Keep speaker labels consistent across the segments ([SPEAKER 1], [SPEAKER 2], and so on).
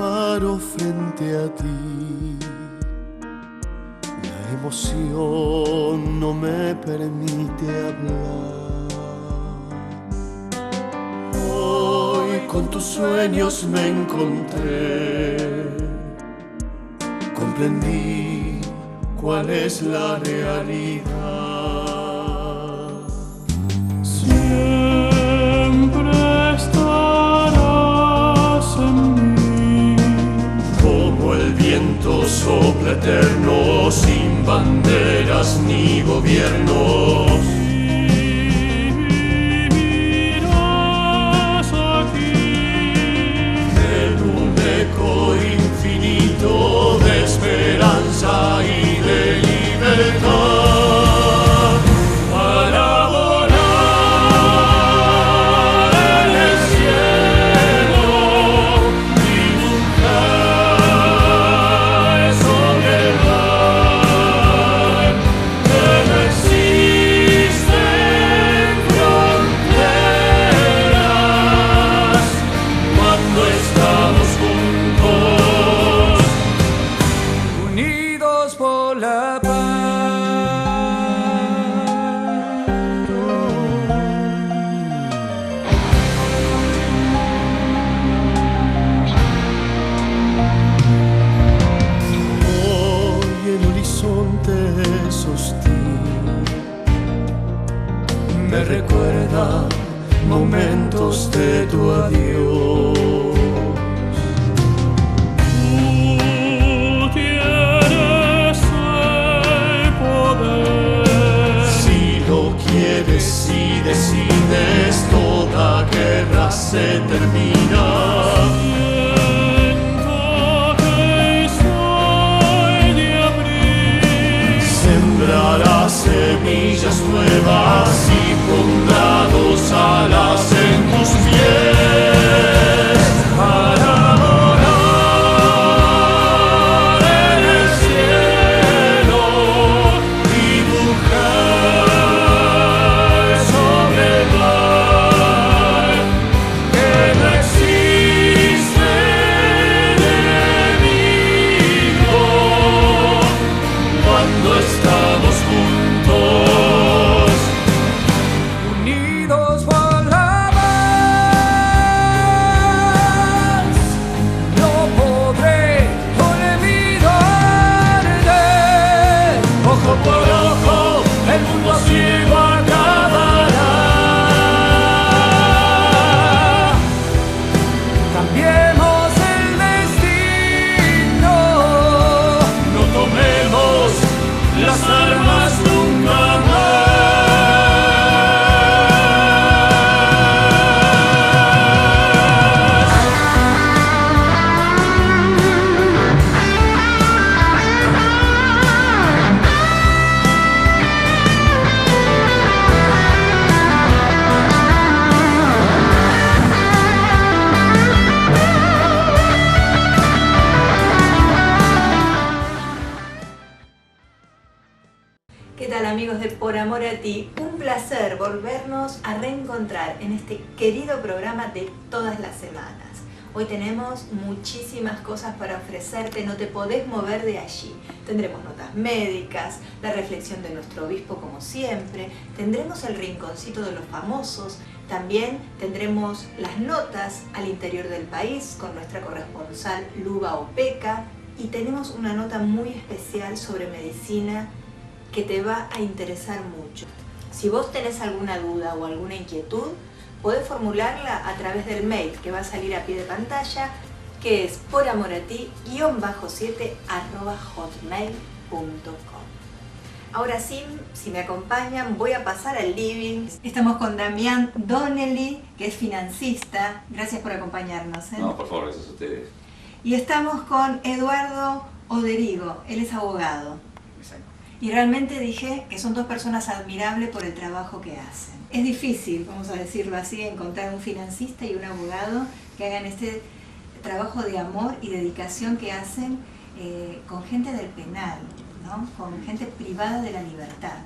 [SPEAKER 1] paro frente a ti. La emoción no me permite hablar. Hoy con tus sueños me encontré. Comprendí cuál es la realidad. Siempre estarás en mí, como el viento sopla eterno, sin banderas ni gobiernos. Vivirás aquí en un eco infinito de esperanza y de libertad. Me recuerda momentos de tu adiós. Tú tienes el poder. Si lo quieres, si decides, toda guerra se termina. Siento que soy de abril. Sembrarás semillas nuevas y pondrás alas en tus pies para volar en el cielo, dibujar sobre el mar que no existe enemigo cuando estamos juntos. Unidos por la paz, no podré olvidarte. Ojo por ojo, el mundo ciego acabará. Cambiemos el destino, no tomemos las armas nunca más.
[SPEAKER 2] ¿Qué tal, amigos de Por Amor a Ti? Un placer volvernos a reencontrar en este querido programa de todas las semanas. Hoy tenemos muchísimas cosas para ofrecerte, no te podés mover de allí. Tendremos notas médicas, la reflexión de nuestro obispo como siempre, tendremos el rinconcito de los famosos, también tendremos las notas al interior del país con nuestra corresponsal Luba Opeca y tenemos una nota muy especial sobre medicina que te va a interesar mucho. Si vos tenés alguna duda o alguna inquietud, podés formularla a través del mail que va a salir a pie de pantalla, que es poramorati_7@hotmail.com. Ahora sí, si me acompañan, voy a pasar al living. Estamos con Damián Donnelly, que es financista. Gracias por acompañarnos.
[SPEAKER 3] No, por favor, gracias a ustedes.
[SPEAKER 2] Y estamos con Eduardo Oderigo, él es abogado.
[SPEAKER 3] Exacto.
[SPEAKER 2] Y realmente dije que son dos personas admirables por el trabajo que hacen. Es difícil, vamos a decirlo así, encontrar un financista y un abogado que hagan este trabajo de amor y dedicación que hacen con gente del penal, ¿no? Con gente privada de la libertad,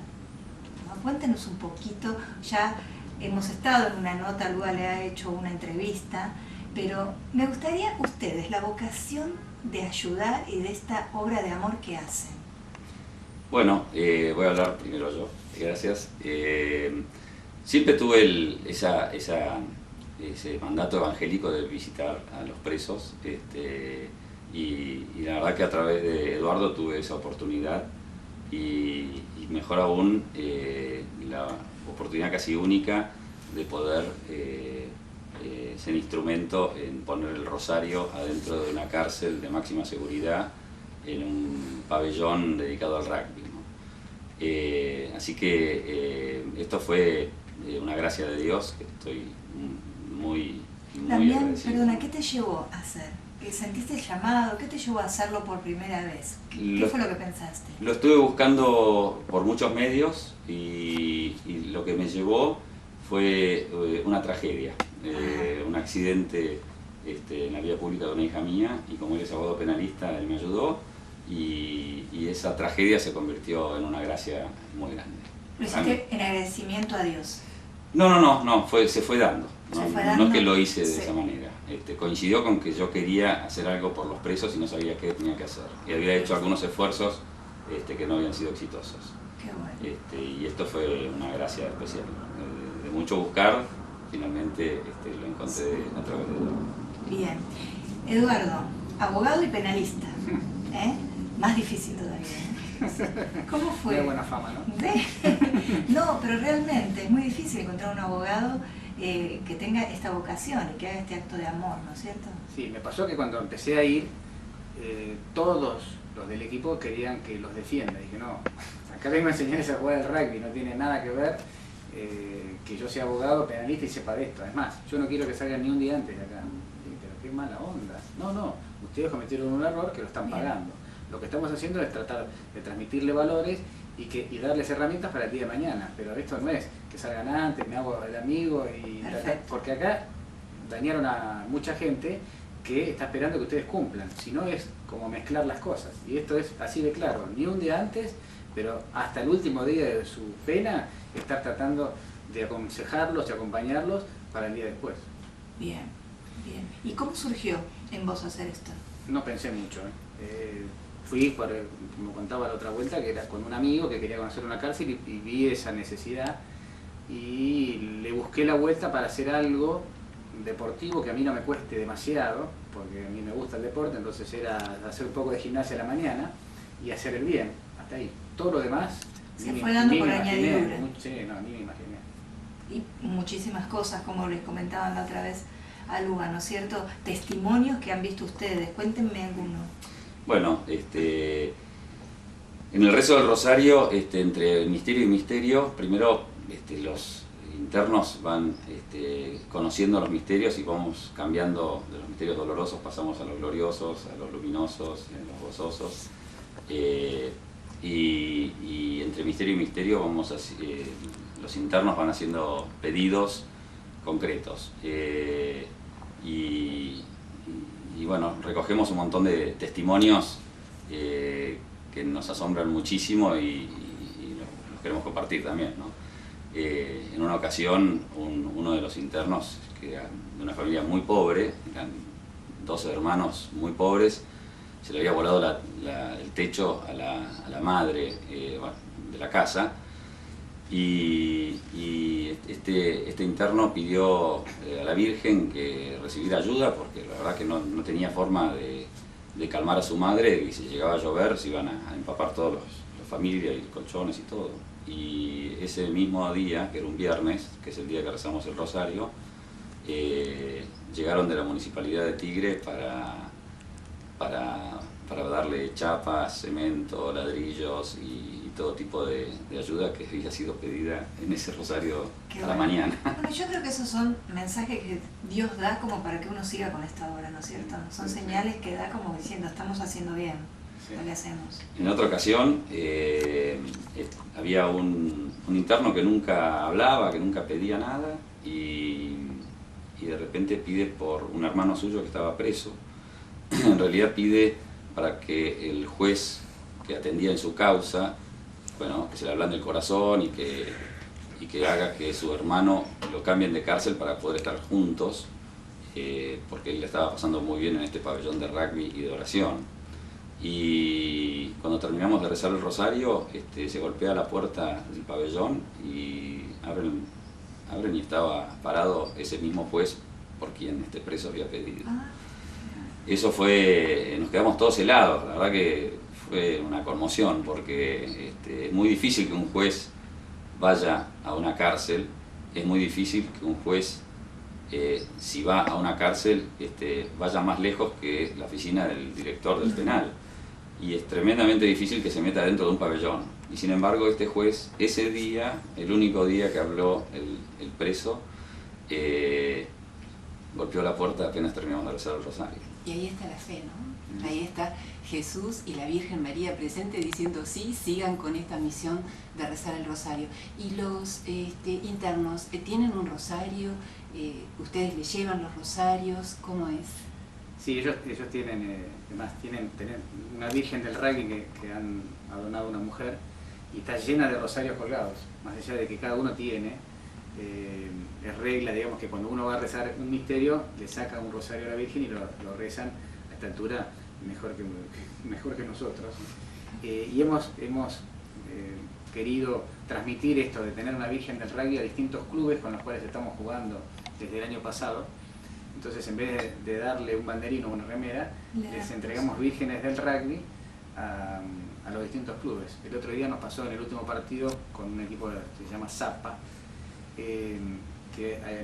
[SPEAKER 2] ¿no? Cuéntenos un poquito, ya hemos estado en una nota, Lua le ha hecho una entrevista, pero me gustaría ustedes, la vocación de ayudar y de esta obra de amor que hacen.
[SPEAKER 3] Bueno, voy a hablar primero yo, gracias. Siempre tuve ese mandato evangélico de visitar a los presos, y la verdad que a través de Eduardo tuve esa oportunidad y mejor aún la oportunidad casi única de poder ser instrumento en poner el rosario adentro de una cárcel de máxima seguridad en un pabellón dedicado al rugby, ¿no? Así que esto fue una gracia de Dios, que estoy muy
[SPEAKER 2] También,
[SPEAKER 3] agradecido.
[SPEAKER 2] perdona, ¿qué te llevó a hacer? ¿Que sentiste el llamado? ¿Qué te llevó a hacerlo por primera vez? ¿Qué fue lo que pensaste?
[SPEAKER 3] Lo estuve buscando por muchos medios y lo que me llevó fue una tragedia, un accidente en la vía pública de una hija mía, y como él es abogado penalista, él me ayudó, y esa tragedia se convirtió en una gracia muy grande.
[SPEAKER 2] Lo hiciste en agradecimiento a Dios.
[SPEAKER 3] No, se fue dando.
[SPEAKER 2] Se
[SPEAKER 3] No,
[SPEAKER 2] fue
[SPEAKER 3] no
[SPEAKER 2] dando,
[SPEAKER 3] es que lo hice de
[SPEAKER 2] sí.
[SPEAKER 3] esa manera. Coincidió con que yo quería hacer algo por los presos y no sabía qué tenía que hacer. Y había hecho algunos esfuerzos que no habían sido exitosos.
[SPEAKER 2] Qué bueno.
[SPEAKER 3] Y esto fue una gracia especial. De mucho buscar, finalmente lo encontré a través de Eduardo.
[SPEAKER 2] Bien. Eduardo, abogado y penalista. ¿Eh? Más difícil todavía. ¿Cómo fue?
[SPEAKER 4] Tiene buena fama, ¿no?
[SPEAKER 2] ¿Sí? No, pero realmente es muy difícil encontrar un abogado que tenga esta vocación y que haga este acto de amor, ¿no es cierto?
[SPEAKER 4] Sí, me pasó que cuando empecé a ir, todos los del equipo querían que los defienda. Dije, no, acá vengo a enseñarles a jugar al rugby, no tiene nada que ver que yo sea abogado, penalista y sepa de esto. Además, yo no quiero que salgan ni un día antes de acá. Dije, pero qué mala onda. No, ustedes cometieron un error que lo están pagando. Lo que estamos haciendo es tratar de transmitirle valores y darles herramientas para el día de mañana. Pero esto no es que salgan antes, me hago el amigo y porque acá dañaron a mucha gente que está esperando que ustedes cumplan. Si no, es como mezclar las cosas. Y esto es así de claro, ni un día antes, pero hasta el último día de su pena, estar tratando de aconsejarlos y acompañarlos para el día después.
[SPEAKER 2] Bien, bien. ¿Y cómo surgió en vos hacer esto?
[SPEAKER 4] No pensé mucho. Fui, como contaba la otra vuelta, que era con un amigo que quería conocer una cárcel y vi esa necesidad y le busqué la vuelta para hacer algo deportivo que a mí no me cueste demasiado, porque a mí me gusta el deporte, entonces era hacer un poco de gimnasia a la mañana y hacer el bien, hasta ahí. Todo lo demás
[SPEAKER 2] Se fue dando por añadidura.
[SPEAKER 4] Sí, no, ni me imaginé.
[SPEAKER 2] Y muchísimas cosas, como les comentaban la otra vez a Luga, ¿no es cierto? Testimonios que han visto ustedes, cuéntenme alguno.
[SPEAKER 3] Bueno, en el rezo del rosario, entre misterio y misterio, primero los internos van conociendo los misterios y vamos cambiando de los misterios dolorosos, pasamos a los gloriosos, a los luminosos, a los gozosos. Y entre misterio y misterio vamos los internos van haciendo pedidos concretos. Y bueno, recogemos un montón de testimonios que nos asombran muchísimo y los queremos compartir también, ¿no? En una ocasión, uno de los internos, que era de una familia muy pobre, eran 12 hermanos muy pobres, se le había volado el techo a la madre de la casa, y este interno pidió a la Virgen que recibiera ayuda porque la verdad que no tenía forma de calmar a su madre, y si llegaba a llover se iban a empapar todos los familias y colchones y todo. Y ese mismo día, que era un viernes, que es el día que rezamos el rosario, llegaron de la Municipalidad de Tigre para darle chapas, cemento, ladrillos y todo tipo de ayuda que había sido pedida en ese rosario a la mañana.
[SPEAKER 2] Bueno, yo creo que esos son mensajes que Dios da como para que uno siga con esta obra, ¿no es cierto? Son señales que da como diciendo, estamos haciendo bien lo que hacemos.
[SPEAKER 3] En otra ocasión había un interno que nunca hablaba, que nunca pedía nada, y de repente pide por un hermano suyo que estaba preso. En realidad pide para que el juez que atendía en su causa, bueno, que se le ablande el corazón y que haga que su hermano lo cambien de cárcel para poder estar juntos porque él le estaba pasando muy bien en este pabellón de rugby y de oración. Y cuando terminamos de rezar el rosario, se golpea la puerta del pabellón y abren y estaba parado ese mismo juez por quien este preso había pedido. Eso fue, nos quedamos todos helados, la verdad que fue una conmoción, porque es muy difícil que un juez vaya a una cárcel, es muy difícil que un juez, si va a una cárcel, vaya más lejos que la oficina del director del penal. Y es tremendamente difícil que se meta dentro de un pabellón. Y sin embargo este juez, ese día, el único día que habló el preso, golpeó la puerta apenas terminamos de rezar el rosario.
[SPEAKER 5] Y ahí está la fe, ¿no? Ahí está Jesús y la Virgen María presente diciendo sí, sigan con esta misión de rezar el rosario. Y los internos, ¿tienen un rosario? ¿Ustedes les llevan los rosarios? ¿Cómo es?
[SPEAKER 4] Sí, ellos tienen, además tienen una Virgen del Rugby que han adonado a una mujer y está llena de rosarios colgados, más allá de que cada uno tiene, es regla, digamos, que cuando uno va a rezar un misterio, le saca un rosario a la Virgen y lo rezan a esta altura mejor que nosotros. Y hemos querido transmitir esto de tener una Virgen del Rugby a distintos clubes con los cuales estamos jugando desde el año pasado. Entonces, en vez de darle un banderino o una remera, les entregamos vírgenes del rugby a los distintos clubes. El otro día nos pasó en el último partido con un equipo que se llama Zapa, que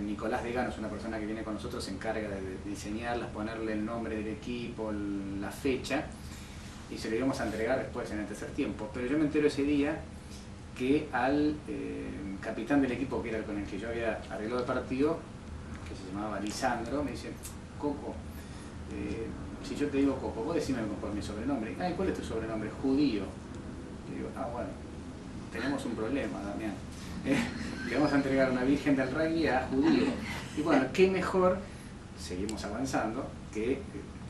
[SPEAKER 4] Nicolás Degano es una persona que viene con nosotros, se encarga de diseñarlas, ponerle el nombre del equipo, la fecha, y se lo íbamos a entregar después en el tercer tiempo. Pero yo me entero ese día que al capitán del equipo, que era con el que yo había arreglado el partido, que se llamaba Lisandro, me dice: Coco, si yo te digo Coco, vos decime por mi sobrenombre. Ay, ¿cuál es tu sobrenombre? Judío. Y digo, bueno, tenemos un problema, Damián. Le vamos a entregar una Virgen del Rugby a Judío. Y bueno, qué mejor, seguimos avanzando, que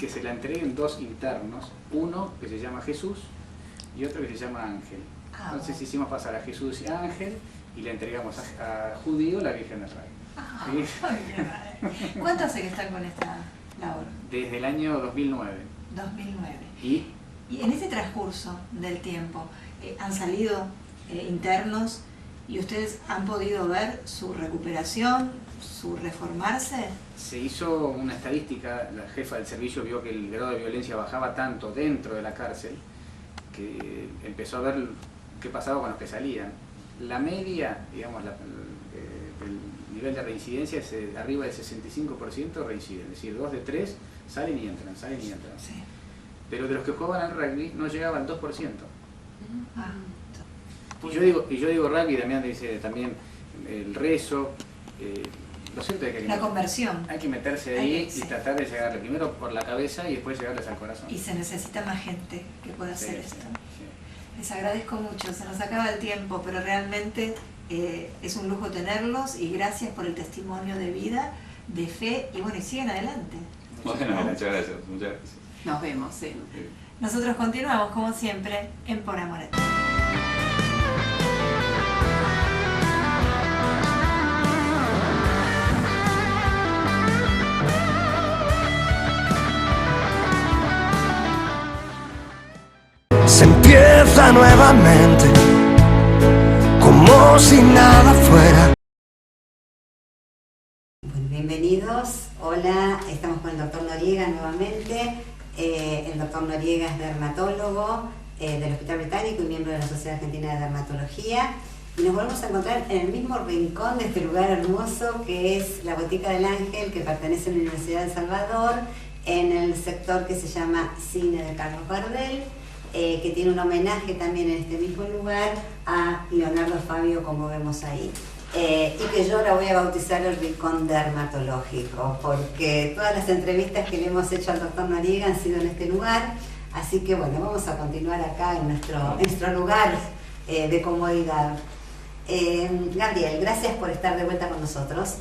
[SPEAKER 4] se la entreguen dos internos, uno que se llama Jesús y otro que se llama Ángel. Entonces hicimos pasar a Jesús y a Ángel y le entregamos a Judío la Virgen del Rugby.
[SPEAKER 2] ¿Cuánto hace que están con esta labor?
[SPEAKER 4] Desde el año 2009.
[SPEAKER 2] 2009.
[SPEAKER 4] Y
[SPEAKER 2] en ese transcurso del tiempo, han salido internos y ustedes han podido ver su recuperación, su reformarse.
[SPEAKER 4] Se hizo una estadística, la jefa del servicio vio que el grado de violencia bajaba tanto dentro de la cárcel que empezó a ver qué pasaba con los que salían. La media, digamos, el nivel de reincidencia es arriba del 65% reinciden, es decir, 2 de 3 salen y entran, Sí. Pero de los que jugaban al rugby no llegaban al 2%. Y yo digo rugby, Damián dice también el rezo, lo cierto es que
[SPEAKER 2] la conversión.
[SPEAKER 4] Hay que meterse ahí y tratar de llegarle primero por la cabeza y después llegarles al corazón.
[SPEAKER 2] Y se necesita más gente que pueda hacer esto.
[SPEAKER 4] Sí.
[SPEAKER 2] Les agradezco mucho, se nos acaba el tiempo, pero realmente es un lujo tenerlos y gracias por el testimonio de vida, de fe y bueno, y siguen adelante.
[SPEAKER 3] Bueno, muchas gracias.
[SPEAKER 5] Nos vemos.
[SPEAKER 2] Nosotros continuamos como siempre en Por Amor a Ti.
[SPEAKER 1] Se empieza nuevamente, como si nada fuera.
[SPEAKER 6] Bueno, bienvenidos. Hola, estamos con el doctor Noriega nuevamente. El doctor Noriega es dermatólogo del Hospital Británico y miembro de la Sociedad Argentina de Dermatología. Y nos volvemos a encontrar en el mismo rincón de este lugar hermoso que es la Botica del Ángel, que pertenece a la Universidad de El Salvador, en el sector que se llama Cine de Carlos Gardel, que tiene un homenaje también en este mismo lugar a Leonardo Fabio, como vemos ahí. Y que yo ahora voy a bautizar el rincón dermatológico, porque todas las entrevistas que le hemos hecho al doctor Noriega han sido en este lugar, así que bueno, vamos a continuar acá en nuestro lugar de comodidad. Gabriel, gracias por estar de vuelta con nosotros.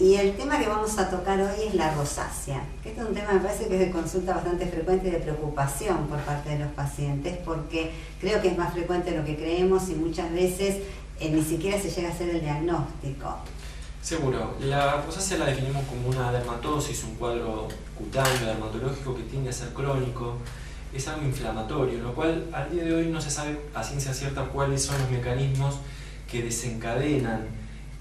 [SPEAKER 6] Y el tema que vamos a tocar hoy es la rosácea, que este es un tema me parece que es de consulta bastante frecuente y de preocupación por parte de los pacientes, porque creo que es más frecuente de lo que creemos y muchas veces ni siquiera se llega a hacer el diagnóstico.
[SPEAKER 7] Seguro. La rosácea la definimos como una dermatosis, un cuadro cutáneo dermatológico que tiende a ser crónico. Es algo inflamatorio, lo cual al día de hoy no se sabe a ciencia cierta cuáles son los mecanismos que desencadenan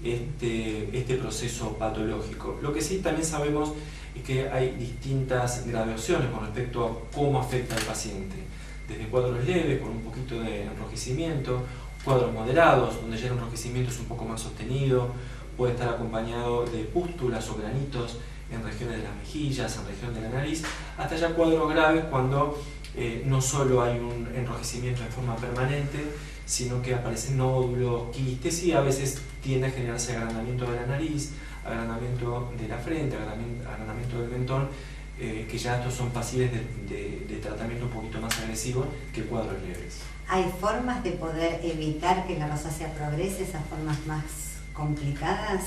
[SPEAKER 7] este proceso patológico. Lo que sí también sabemos es que hay distintas graduaciones con respecto a cómo afecta al paciente. Desde cuadros leves, con un poquito de enrojecimiento, cuadros moderados, donde ya el enrojecimiento es un poco más sostenido, puede estar acompañado de pústulas o granitos en regiones de las mejillas, en región de la nariz, hasta ya cuadros graves cuando no solo hay un enrojecimiento de forma permanente, sino que aparecen nódulos, quistes y a veces tiende a generarse agrandamiento de la nariz, agrandamiento de la frente, agrandamiento del mentón, que ya estos son pasibles de tratamiento un poquito más agresivo que cuadros leves.
[SPEAKER 6] ¿Hay formas de poder evitar que la rosácea progrese, esas formas más complicadas?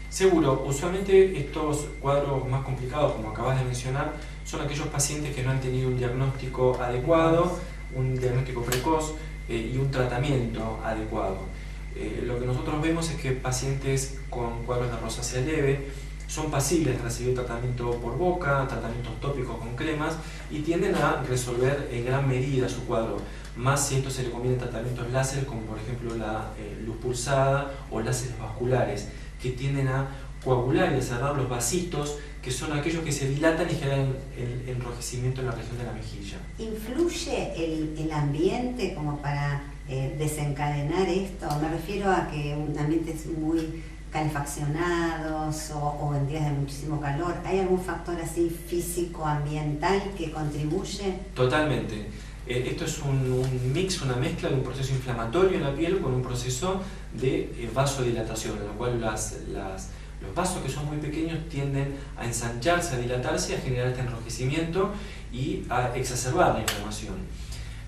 [SPEAKER 7] Seguro, usualmente estos cuadros más complicados, como acabas de mencionar, son aquellos pacientes que no han tenido un diagnóstico adecuado, un diagnóstico precoz y un tratamiento adecuado. Lo que nosotros vemos es que pacientes con cuadros de rosácea leve son pasibles de recibir tratamiento por boca, tratamientos tópicos con cremas y tienden a resolver en gran medida su cuadro. Más si esto se le conviene tratamientos láser, como por ejemplo la luz pulsada o láseres vasculares, que tienden a coagular y a cerrar los vasitos, que son aquellos que se dilatan y generan el enrojecimiento en la región de la mejilla.
[SPEAKER 6] ¿Influye el ambiente como para desencadenar esto? Me refiero a que un ambiente es muy calefaccionados o en días de muchísimo calor. ¿Hay algún factor así físico, ambiental que contribuye?
[SPEAKER 7] Totalmente. Esto es un mix, una mezcla de un proceso inflamatorio en la piel con un proceso de vasodilatación, en lo cual los vasos, que son muy pequeños, tienden a ensancharse, a dilatarse, a generar este enrojecimiento y a exacerbar la inflamación.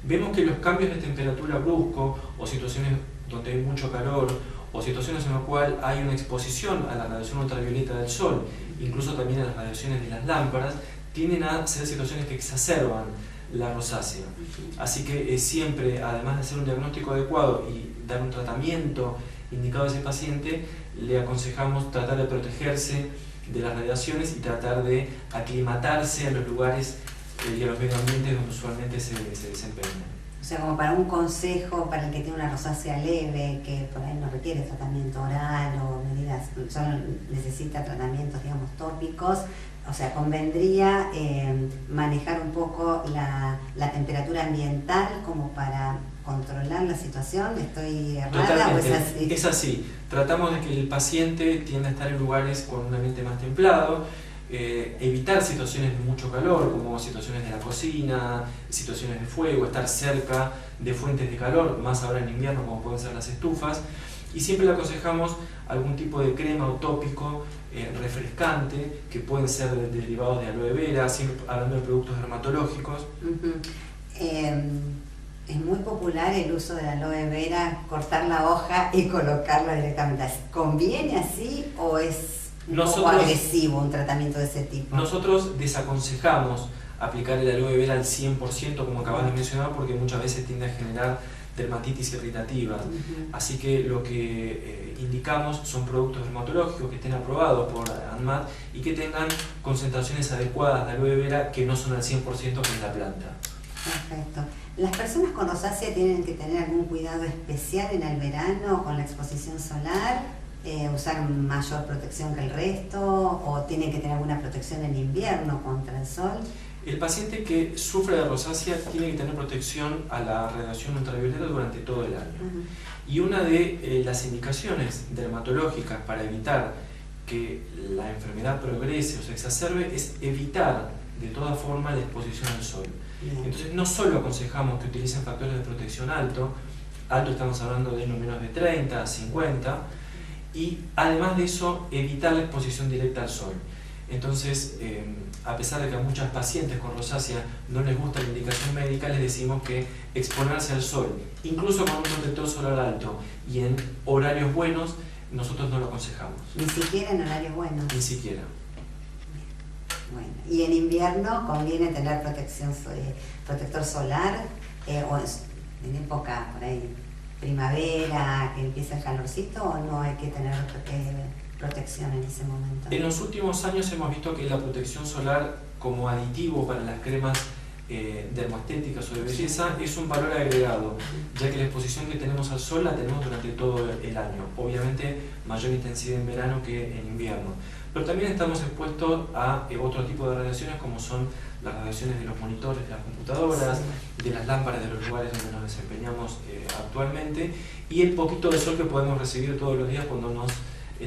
[SPEAKER 7] Vemos que los cambios de temperatura brusco o situaciones donde hay mucho calor o situaciones en las cuales hay una exposición a la radiación ultravioleta del sol, incluso también a las radiaciones de las lámparas, tienden a ser situaciones que exacerban la rosácea. Así que siempre, además de hacer un diagnóstico adecuado y dar un tratamiento indicado a ese paciente, le aconsejamos tratar de protegerse de las radiaciones y tratar de aclimatarse a los lugares y a los medio ambientes donde usualmente se desempeñan.
[SPEAKER 6] O sea, como para un consejo para el que tiene una rosácea leve, que por ahí no requiere tratamiento oral o medidas, solo necesita tratamientos, digamos, tópicos. O sea, convendría manejar un poco la temperatura ambiental como para controlar la situación. ¿Estoy errada?
[SPEAKER 7] Totalmente.
[SPEAKER 6] ¿O es así?
[SPEAKER 7] Es así. Tratamos de que el paciente tienda a estar en lugares con un ambiente más templado, evitar situaciones de mucho calor, como situaciones de la cocina, situaciones de fuego, estar cerca de fuentes de calor, más ahora en invierno como pueden ser las estufas, y siempre le aconsejamos algún tipo de crema o tópico refrescante, que pueden ser derivados de aloe vera, siempre hablando de productos dermatológicos.
[SPEAKER 6] Es muy popular el uso de la aloe vera, cortar la hoja y colocarla directamente. ¿Conviene así o es un poco agresivo un tratamiento de ese tipo?
[SPEAKER 7] Nosotros desaconsejamos aplicar el aloe vera al 100%, como acabas de mencionar, porque muchas veces tiende a generar dermatitis irritativa. Así que lo que indicamos son productos dermatológicos que estén aprobados por ANMAT y que tengan concentraciones adecuadas de aloe vera, que no son al 100% con la planta.
[SPEAKER 6] Perfecto. ¿Las personas con rosácea tienen que tener algún cuidado especial en el verano con la exposición solar? ¿Usar mayor protección que el resto? ¿O tienen que tener alguna protección en invierno contra el sol?
[SPEAKER 7] El paciente que sufre de rosácea tiene que tener protección a la radiación ultravioleta durante todo el año. Y una de las indicaciones dermatológicas para evitar que la enfermedad progrese o se exacerbe es evitar de toda forma la exposición al sol. Entonces no solo aconsejamos que utilicen factores de protección alto estamos hablando de no menos de 30, 50, y además de eso evitar la exposición directa al sol. Entonces, a pesar de que a muchas pacientes con rosácea no les gusta la indicación médica, les decimos que exponerse al sol, incluso con un protector solar alto y en horarios buenos, nosotros no lo aconsejamos.
[SPEAKER 6] ¿Ni siquiera en horarios buenos?
[SPEAKER 7] Ni siquiera.
[SPEAKER 6] Bueno, y en invierno conviene tener protector solar, o en época por ahí primavera, que empieza el calorcito, o no hay que tener protección en ese momento?
[SPEAKER 7] En los últimos años hemos visto que la protección solar como aditivo para las cremas dermoestéticas o de belleza es un valor agregado, ya que la exposición que tenemos al sol la tenemos durante todo el año, obviamente mayor intensidad en verano que en invierno, pero también estamos expuestos a otro tipo de radiaciones como son las radiaciones de los monitores de las computadoras, de las lámparas de los lugares donde nos desempeñamos actualmente, y el poquito de sol que podemos recibir todos los días cuando nos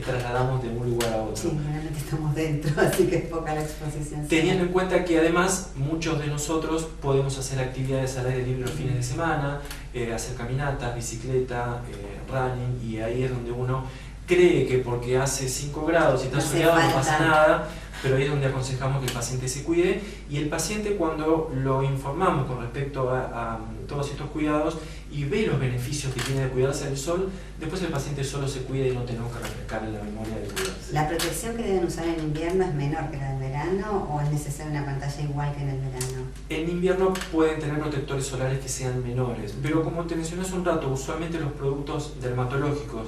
[SPEAKER 7] trasladamos de un lugar a otro.
[SPEAKER 6] Sí, realmente estamos dentro, así que es poca la exposición.
[SPEAKER 7] Teniendo en cuenta que además muchos de nosotros podemos hacer actividades al aire libre los fines de semana, hacer caminatas, bicicleta, running, y ahí es donde uno cree que porque hace 5 grados y está soleado no pasa nada, pero ahí es donde aconsejamos que el paciente se cuide, y el paciente, cuando lo informamos con respecto a todos estos cuidados y ve los beneficios que tiene de cuidarse del sol, después el paciente solo se cuida y no tenemos que refrescarle la memoria de cuidarse.
[SPEAKER 6] ¿La protección que deben usar en invierno es menor que la del verano o es necesaria una pantalla igual que en el verano?
[SPEAKER 7] En invierno pueden tener protectores solares que sean menores, pero como te mencioné hace un rato, usualmente los productos dermatológicos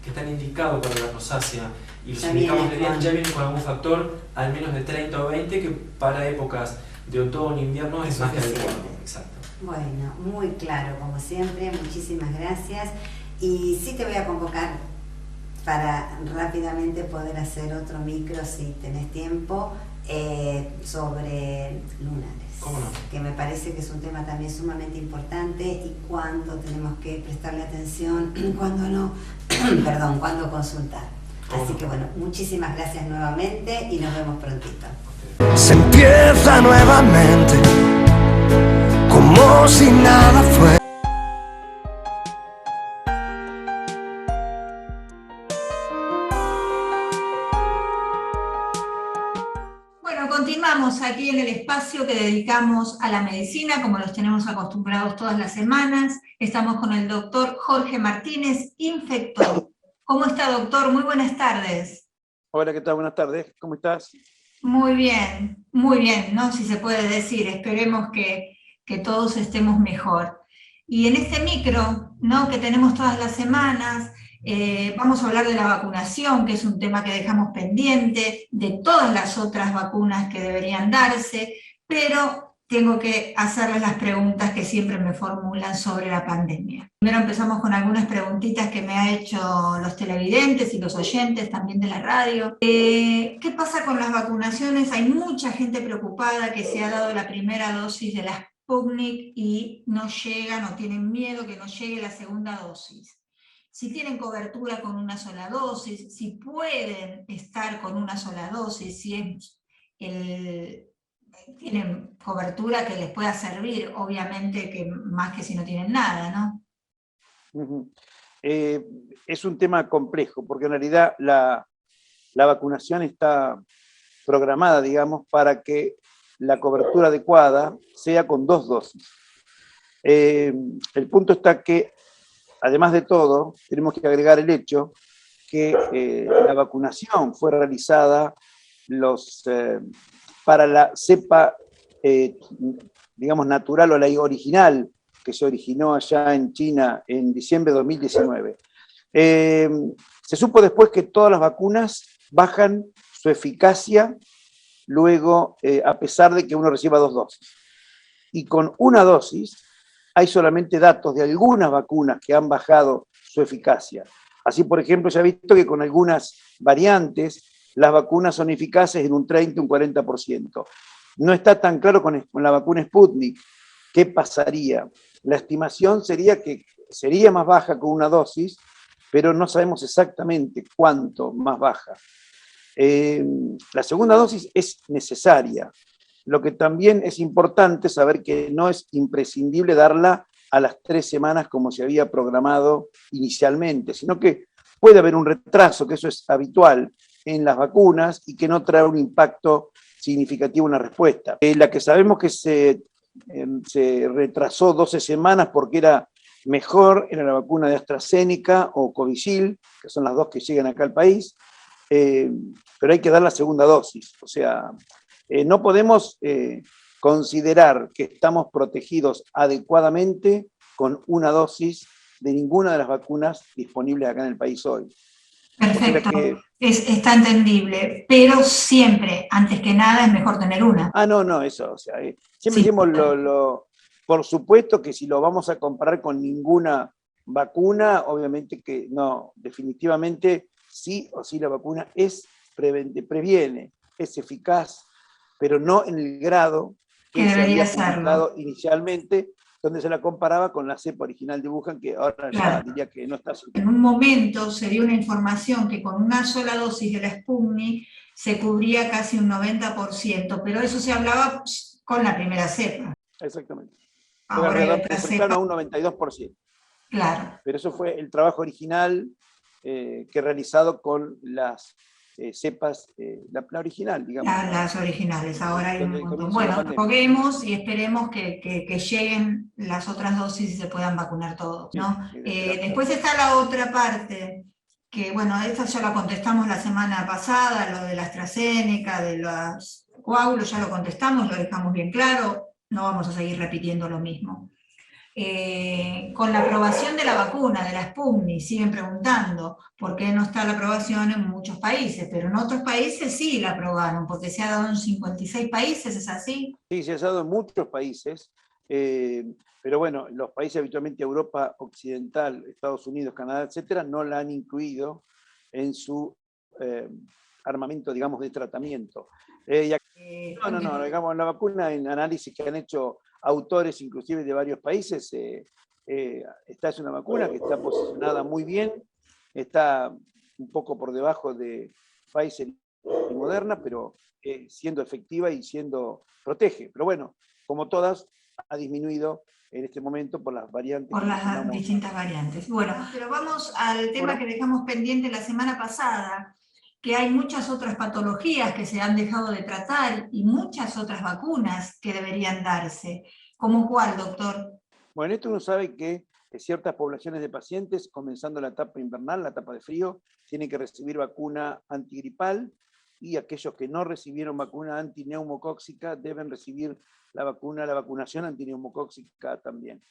[SPEAKER 7] que están indicados para la rosácea y los indicados de día ya vienen con algún factor al menos de 30 o 20, que para épocas de otoño e invierno es más que adecuado. Exacto.
[SPEAKER 6] Bueno, muy claro, como siempre, muchísimas gracias. Y sí te voy a convocar para rápidamente poder hacer otro micro, si tenés tiempo, sobre lunares.
[SPEAKER 7] ¿Cómo no?
[SPEAKER 6] Que me parece que es un tema también sumamente importante, y cuándo tenemos que prestarle atención, cuándo no, perdón, cuándo consultar. Así que bueno, muchísimas gracias nuevamente y nos vemos prontito.
[SPEAKER 1] Se empieza nuevamente, como si nada fuera.
[SPEAKER 2] Bueno, continuamos aquí en el espacio que dedicamos a la medicina, como los tenemos acostumbrados todas las semanas. Estamos con el doctor Jorge Martínez, infectólogo. ¿Cómo está, doctor? Muy buenas tardes.
[SPEAKER 8] Hola, ¿qué tal? Buenas tardes. ¿Cómo estás?
[SPEAKER 2] Muy bien, ¿no? Si se puede decir, esperemos que todos estemos mejor. Y en este micro, ¿no?, que tenemos todas las semanas, vamos a hablar de la vacunación, que es un tema que dejamos pendiente, de todas las otras vacunas que deberían darse, pero tengo que hacerles las preguntas que siempre me formulan sobre la pandemia. Primero empezamos con algunas preguntitas que me han hecho los televidentes y los oyentes también de la radio. ¿Qué pasa con las vacunaciones? Hay mucha gente preocupada que se ha dado la primera dosis de la Sputnik y no llegan, o tienen miedo que no llegue la segunda dosis. Si tienen cobertura con una sola dosis, si pueden estar con una sola dosis, si es tienen cobertura que les pueda servir, obviamente que más que si no tienen nada, ¿no?
[SPEAKER 8] Es un tema complejo, porque en realidad la vacunación está programada, digamos, para que la cobertura adecuada sea con 2 dosis. El punto está que, además de todo, tenemos que agregar el hecho que la vacunación fue realizada para la cepa, digamos, natural o la original, que se originó allá en China en diciembre de 2019. Se supo después que todas las vacunas bajan su eficacia luego, a pesar de que uno reciba 2 dosis. Y con una dosis hay solamente datos de algunas vacunas que han bajado su eficacia. Así, por ejemplo, se ha visto que con algunas variantes las vacunas son eficaces en un 30, un 40%. No está tan claro con la vacuna Sputnik qué pasaría. La estimación sería que sería más baja con una dosis, pero no sabemos exactamente cuánto más baja. La segunda dosis es necesaria. Lo que también es importante saber que no es imprescindible darla a las 3 semanas como se había programado inicialmente, sino que puede haber un retraso, que eso es habitual en las vacunas y que no trae un impacto significativo en la respuesta. La que sabemos que se retrasó 12 semanas porque era mejor era la vacuna de AstraZeneca o Covishield, que son las 2 que llegan acá al país, pero hay que dar la segunda dosis. O sea, no podemos considerar que estamos protegidos adecuadamente con una dosis de ninguna de las vacunas disponibles acá en el país hoy.
[SPEAKER 2] Perfecto,
[SPEAKER 8] que...
[SPEAKER 2] está entendible, pero siempre, antes que nada, es mejor tener una.
[SPEAKER 8] No, eso, o sea, siempre
[SPEAKER 2] Sí.
[SPEAKER 8] decimos por supuesto que si lo vamos a comparar con ninguna vacuna, obviamente que no, definitivamente sí o sí la vacuna previene, es eficaz, pero no en el grado
[SPEAKER 2] Que
[SPEAKER 8] que se
[SPEAKER 2] debería
[SPEAKER 8] había
[SPEAKER 2] serlo.
[SPEAKER 8] publicado inicialmente, donde se la comparaba con la cepa original de Wuhan, que ahora ya
[SPEAKER 2] Claro.
[SPEAKER 8] diría que no está
[SPEAKER 2] En
[SPEAKER 8] sirviendo.
[SPEAKER 2] un momento se dio una información que con una sola dosis de la Sputnik se cubría casi un 90%, pero eso se hablaba con la primera cepa.
[SPEAKER 8] Exactamente.
[SPEAKER 2] Ahora hay otra
[SPEAKER 8] Cercano
[SPEAKER 2] cepa.
[SPEAKER 8] a un 92%.
[SPEAKER 2] Claro,
[SPEAKER 8] Pero eso fue el trabajo original que he realizado con las cepas, la original, digamos.
[SPEAKER 2] las originales, ahora hay un
[SPEAKER 8] Donde
[SPEAKER 2] montón.
[SPEAKER 8] comienza la
[SPEAKER 2] Bueno,
[SPEAKER 8] pandemia.
[SPEAKER 2] roguemos y esperemos que lleguen las otras dosis y se puedan vacunar todos, ¿no?
[SPEAKER 8] Sí,
[SPEAKER 2] Después está la otra parte, que bueno, esta ya la contestamos la semana pasada, lo de la AstraZeneca, de los coágulos, ya lo contestamos, lo dejamos bien claro, no vamos a seguir repitiendo lo mismo. Con la aprobación de la vacuna, de la Sputnik, siguen preguntando por qué no está la aprobación en muchos países, pero en otros países sí la aprobaron, porque se ha dado en 56 países, ¿es así?
[SPEAKER 8] Sí, se ha dado en muchos países, pero bueno, los países habitualmente Europa Occidental, Estados Unidos, Canadá, etcétera, no la han incluido en su armamento, digamos, de tratamiento. No, digamos, la vacuna en análisis que han hecho autores inclusive de varios países, esta es una vacuna que está posicionada muy bien, está un poco por debajo de Pfizer y Moderna, pero siendo efectiva y protege. Pero bueno, como todas, ha disminuido en este momento por las variantes.
[SPEAKER 2] Por las distintas variantes. Bueno, pero vamos al tema que dejamos pendiente la semana pasada, que hay muchas otras patologías que se han dejado de tratar y muchas otras vacunas que deberían darse. ¿Cómo cuál, doctor?
[SPEAKER 8] Bueno, esto uno sabe que ciertas poblaciones de pacientes, comenzando la etapa invernal, la etapa de frío, tienen que recibir vacuna antigripal, y aquellos que no recibieron vacuna antineumocóxica deben recibir la vacunación antineumocóxica también.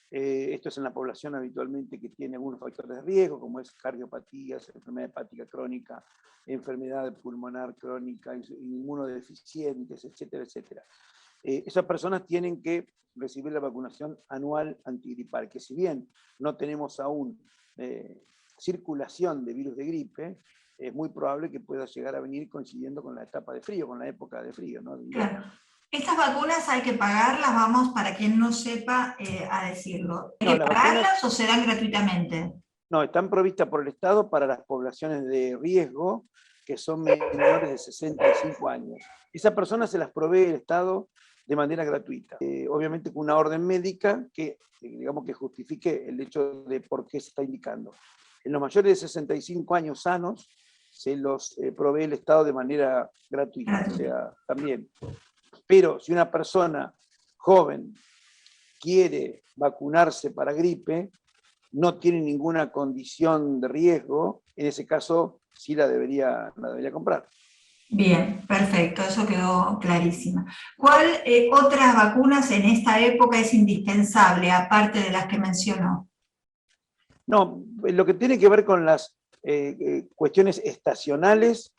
[SPEAKER 8] Esto es en la población habitualmente que tiene algunos factores de riesgo, como es cardiopatías, enfermedad hepática crónica, enfermedad pulmonar crónica, inmunodeficientes, etcétera, etcétera. Esas personas tienen que recibir la vacunación anual antigripal, que si bien no tenemos aún circulación de virus de gripe, es muy probable que pueda llegar a venir coincidiendo con la etapa de frío, con la época de frío, ¿no?
[SPEAKER 2] Claro. ¿Estas vacunas hay que pagarlas? Vamos, para quien no sepa, a decirlo. ¿Hay que pagarlas o se dan gratuitamente?
[SPEAKER 8] No, están provistas por el Estado para las poblaciones de riesgo, que son menores de 65 años. Esas personas se las provee el Estado de manera gratuita. Obviamente con una orden médica que, digamos, que justifique el hecho de por qué se está indicando. En los mayores de 65 años sanos, se los provee el Estado de manera gratuita, o sea, también. Pero si una persona joven quiere vacunarse para gripe, no tiene ninguna condición de riesgo, en ese caso sí la debería comprar.
[SPEAKER 2] Bien, perfecto, eso quedó clarísimo. ¿Cuál otras vacunas en esta época es indispensable, aparte de las que mencionó?
[SPEAKER 8] No, lo que tiene que ver con las cuestiones estacionales,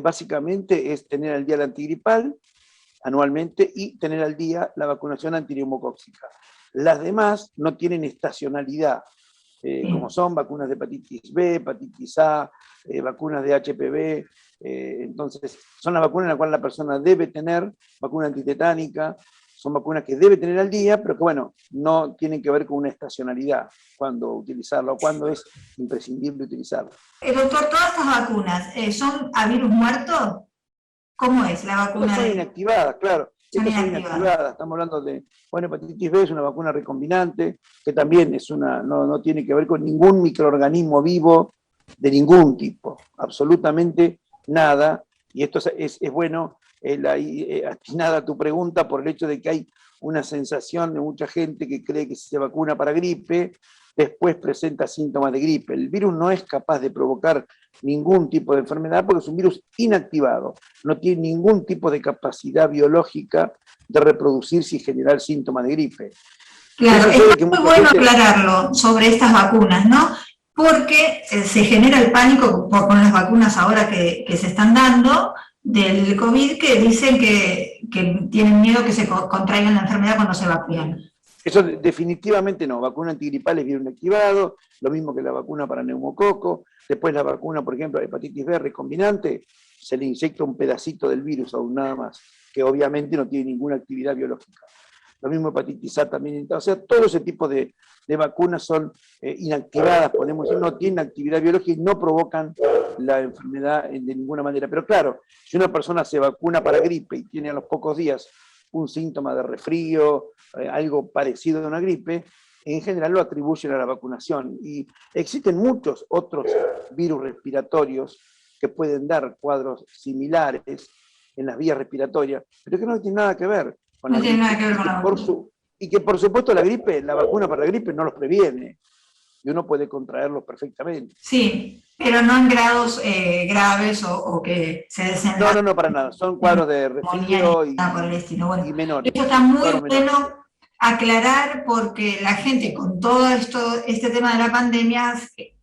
[SPEAKER 8] básicamente es tener al día el antigripal anualmente y tener al día la vacunación antineumocóxica. Las demás no tienen estacionalidad, como son vacunas de hepatitis B, hepatitis A, vacunas de HPV, entonces son las vacunas en las cuales la persona debe tener, vacuna antitetánica, son vacunas que debe tener al día, pero que bueno, no tienen que ver con una estacionalidad, cuando utilizarla o cuando es imprescindible utilizarla.
[SPEAKER 2] Doctor, ¿todas estas vacunas son a virus muerto? ¿Cómo es la vacuna?
[SPEAKER 8] Son inactivadas, claro. Estas son inactivadas. Estamos hablando de, bueno, hepatitis B es una vacuna recombinante, que también es no tiene que ver con ningún microorganismo vivo de ningún tipo, absolutamente nada. Y esto es bueno, atinada a tu pregunta, por el hecho de que hay una sensación de mucha gente que cree que si se vacuna para gripe, después presenta síntomas de gripe. El virus no es capaz de provocar ningún tipo de enfermedad porque es un virus inactivado, no tiene ningún tipo de capacidad biológica de reproducirse y generar síntomas de gripe.
[SPEAKER 2] Claro, es muy bueno aclararlo sobre estas vacunas, ¿no?
[SPEAKER 9] porque se genera el pánico con las vacunas ahora que se están dando del COVID, que dicen que tienen miedo que se contraigan la enfermedad cuando se vacunan.
[SPEAKER 8] Eso definitivamente no. Vacuna antigripal es virus inactivado, lo mismo que la vacuna para neumococo. Después la vacuna, por ejemplo, hepatitis B recombinante, se le inyecta un pedacito del virus aún nada más, que obviamente no tiene ninguna actividad biológica. Lo mismo hepatitis A también. O sea, todo ese tipo de vacunas son inactivadas, podemos decir, no tienen actividad biológica y no provocan la enfermedad de ninguna manera. Pero claro, si una persona se vacuna para gripe y tiene a los pocos días un síntoma de resfrío, algo parecido a una gripe, en general lo atribuyen a la vacunación. Y existen muchos otros virus respiratorios que pueden dar cuadros similares en las vías respiratorias, pero que no tienen nada que ver con la gripe.
[SPEAKER 9] No tiene nada que ver con la vacuna.
[SPEAKER 8] Y que por supuesto la vacuna para la gripe no los previene, y uno puede contraerlos perfectamente.
[SPEAKER 9] Sí, pero no en grados graves o que se desenlace.
[SPEAKER 8] No, para nada. Son cuadros de resfrío y menores.
[SPEAKER 9] Eso está muy bueno aclarar, porque la gente con todo este tema de la pandemia,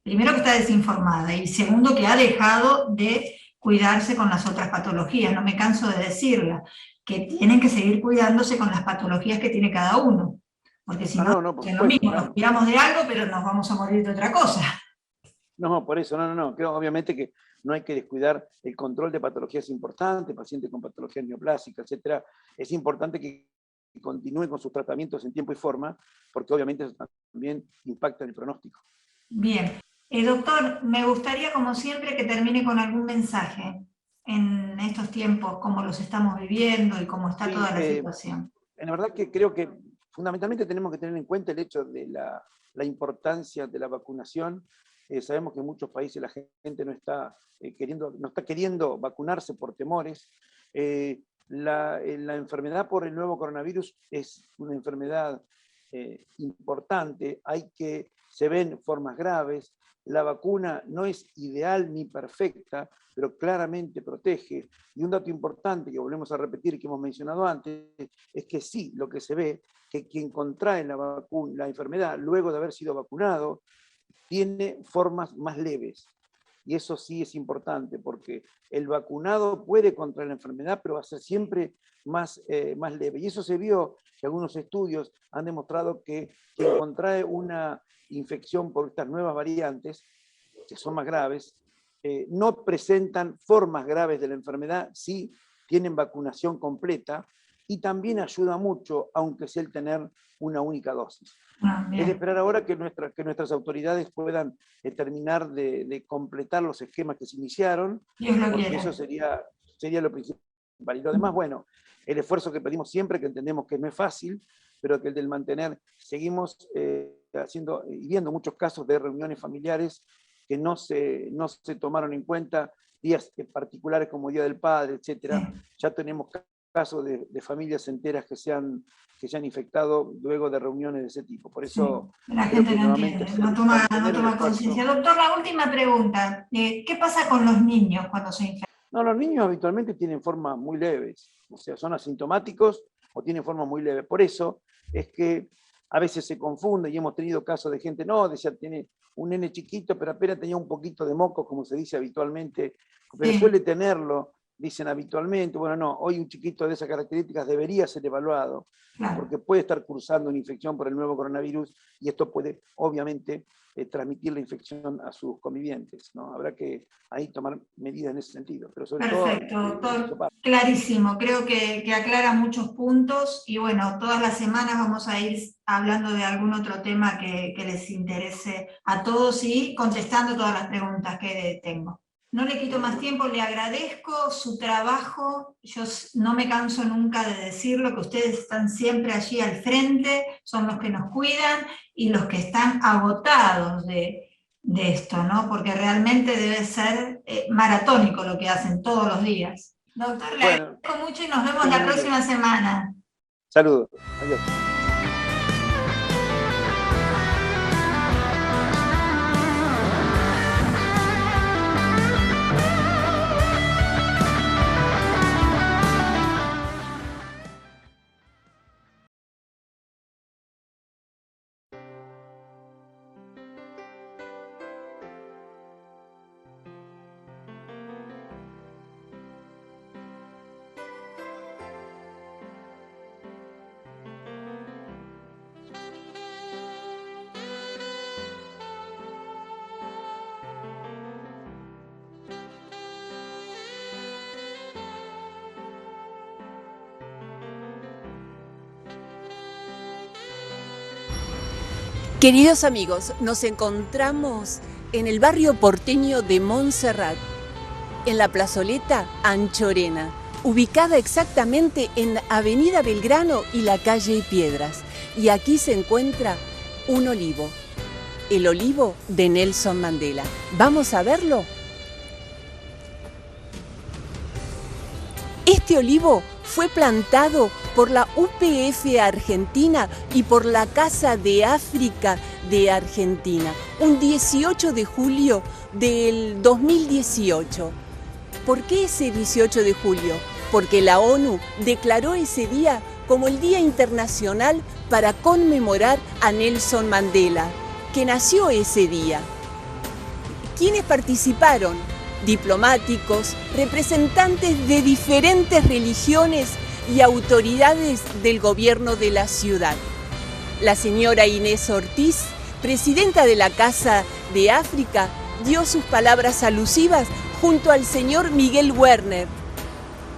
[SPEAKER 9] primero que está desinformada y segundo que ha dejado de cuidarse con las otras patologías. No me canso de decirla, que tienen que seguir cuidándose con las patologías que tiene cada uno. Porque si no, es lo mismo, nos cuidamos de algo, pero nos vamos a morir de otra cosa.
[SPEAKER 8] No, por eso, no. Creo obviamente que no hay que descuidar el control de patologías importantes, pacientes con patologías neoplásicas, etcétera. Es importante que continúen con sus tratamientos en tiempo y forma, porque obviamente eso también impacta en el pronóstico.
[SPEAKER 9] Bien. Doctor, me gustaría, como siempre, que termine con algún mensaje en estos tiempos, cómo los estamos viviendo y cómo está toda la situación.
[SPEAKER 8] La verdad que creo que fundamentalmente tenemos que tener en cuenta el hecho de la importancia de la vacunación. Sabemos que en muchos países la gente no está queriendo vacunarse por temores. La enfermedad por el nuevo coronavirus es una enfermedad importante, se ven formas graves. La vacuna no es ideal ni perfecta, pero claramente protege. Y un dato importante que volvemos a repetir, que hemos mencionado antes, es que sí, lo que se ve, que quien contrae la enfermedad luego de haber sido vacunado, tiene formas más leves. Y eso sí es importante, porque el vacunado puede contraer la enfermedad, pero va a ser siempre más leve. Y eso se vio, que algunos estudios han demostrado que quien contrae una infección por estas nuevas variantes, que son más graves, no presentan formas graves de la enfermedad si tienen vacunación completa, y también ayuda mucho, aunque sea el tener una única dosis. Es de esperar ahora que nuestras autoridades puedan terminar de completar los esquemas que se iniciaron, porque eso sería lo principal. Y lo demás, bueno, el esfuerzo que pedimos siempre, que entendemos que no es fácil, pero que el del mantener, seguimos haciendo y viendo muchos casos de reuniones familiares que no se tomaron en cuenta, días particulares como Día del Padre, etcétera. Ya tenemos casos de familias enteras que se han infectado luego de reuniones de ese tipo. Por eso
[SPEAKER 9] la gente no entiende, no toma conciencia. Doctor, la última pregunta. ¿Qué pasa con los niños cuando se infectan?
[SPEAKER 8] No, los niños habitualmente tienen formas muy leves, o sea, son asintomáticos o tienen formas muy leves. Por eso es que a veces se confunde, y hemos tenido casos de gente, decía, tiene un nene chiquito, pero apenas tenía un poquito de moco, como se dice habitualmente, pero suele tenerlo, dicen habitualmente. Bueno, no, hoy un chiquito de esas características debería ser evaluado, porque puede estar cursando una infección por el nuevo coronavirus, y esto puede, obviamente, transmitir la infección a sus convivientes, ¿no? Habrá que ahí tomar medidas en ese sentido. Pero sobre
[SPEAKER 9] Perfecto,
[SPEAKER 8] todo,
[SPEAKER 9] doctor. Clarísimo, creo que aclara muchos puntos, y bueno, todas las semanas vamos a ir hablando de algún otro tema que les interese a todos y contestando todas las preguntas que tengo. No le quito más tiempo, le agradezco su trabajo. Yo no me canso nunca de decirlo, que ustedes están siempre allí al frente, son los que nos cuidan y los que están agotados de esto, ¿no? Porque realmente debe ser maratónico lo que hacen todos los días. Doctor, le agradezco mucho y nos vemos la próxima semana.
[SPEAKER 8] Saludos. Adiós.
[SPEAKER 10] Queridos amigos, nos encontramos en el barrio porteño de Montserrat, en la plazoleta Anchorena, ubicada exactamente en Avenida Belgrano y la calle Piedras. Y aquí se encuentra un olivo, el olivo de Nelson Mandela. ¿Vamos a verlo? Este olivo fue plantado por la UPF Argentina y por la Casa de África de Argentina, un 18 de julio del 2018. ¿Por qué ese 18 de julio? Porque la ONU declaró ese día como el Día Internacional para conmemorar a Nelson Mandela, que nació ese día. ¿Quiénes participaron? Diplomáticos, representantes de diferentes religiones y autoridades del gobierno de la ciudad. La señora Inés Ortiz, presidenta de la Casa de África, dio sus palabras alusivas junto al señor Miguel Werner,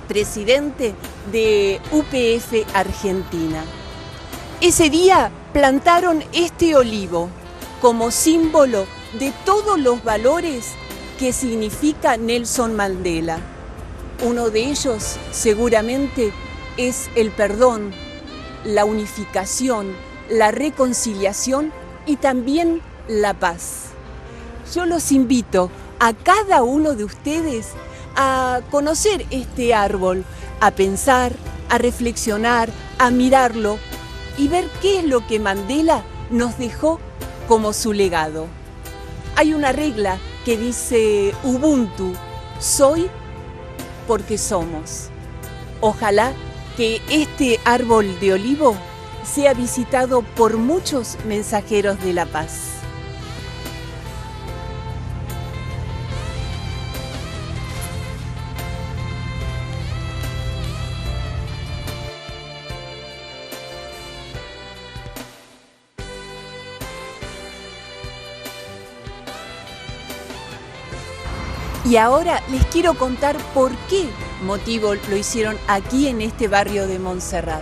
[SPEAKER 10] presidente de UPF Argentina. Ese día plantaron este olivo como símbolo de todos los valores que significa Nelson Mandela. Uno de ellos seguramente es el perdón, la unificación, la reconciliación y también la paz. Yo los invito a cada uno de ustedes a conocer este árbol, a pensar, a reflexionar, a mirarlo y ver qué es lo que Mandela nos dejó como su legado. Hay una regla que dice Ubuntu, soy porque somos. Ojalá que este árbol de olivo sea visitado por muchos mensajeros de la paz. Y ahora les quiero contar por qué motivo lo hicieron aquí en este barrio de Montserrat.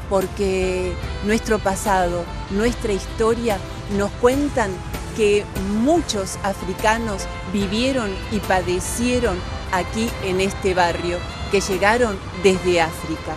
[SPEAKER 10] Porque nuestro pasado, nuestra historia nos cuentan que muchos africanos vivieron y padecieron aquí en este barrio, que llegaron desde África.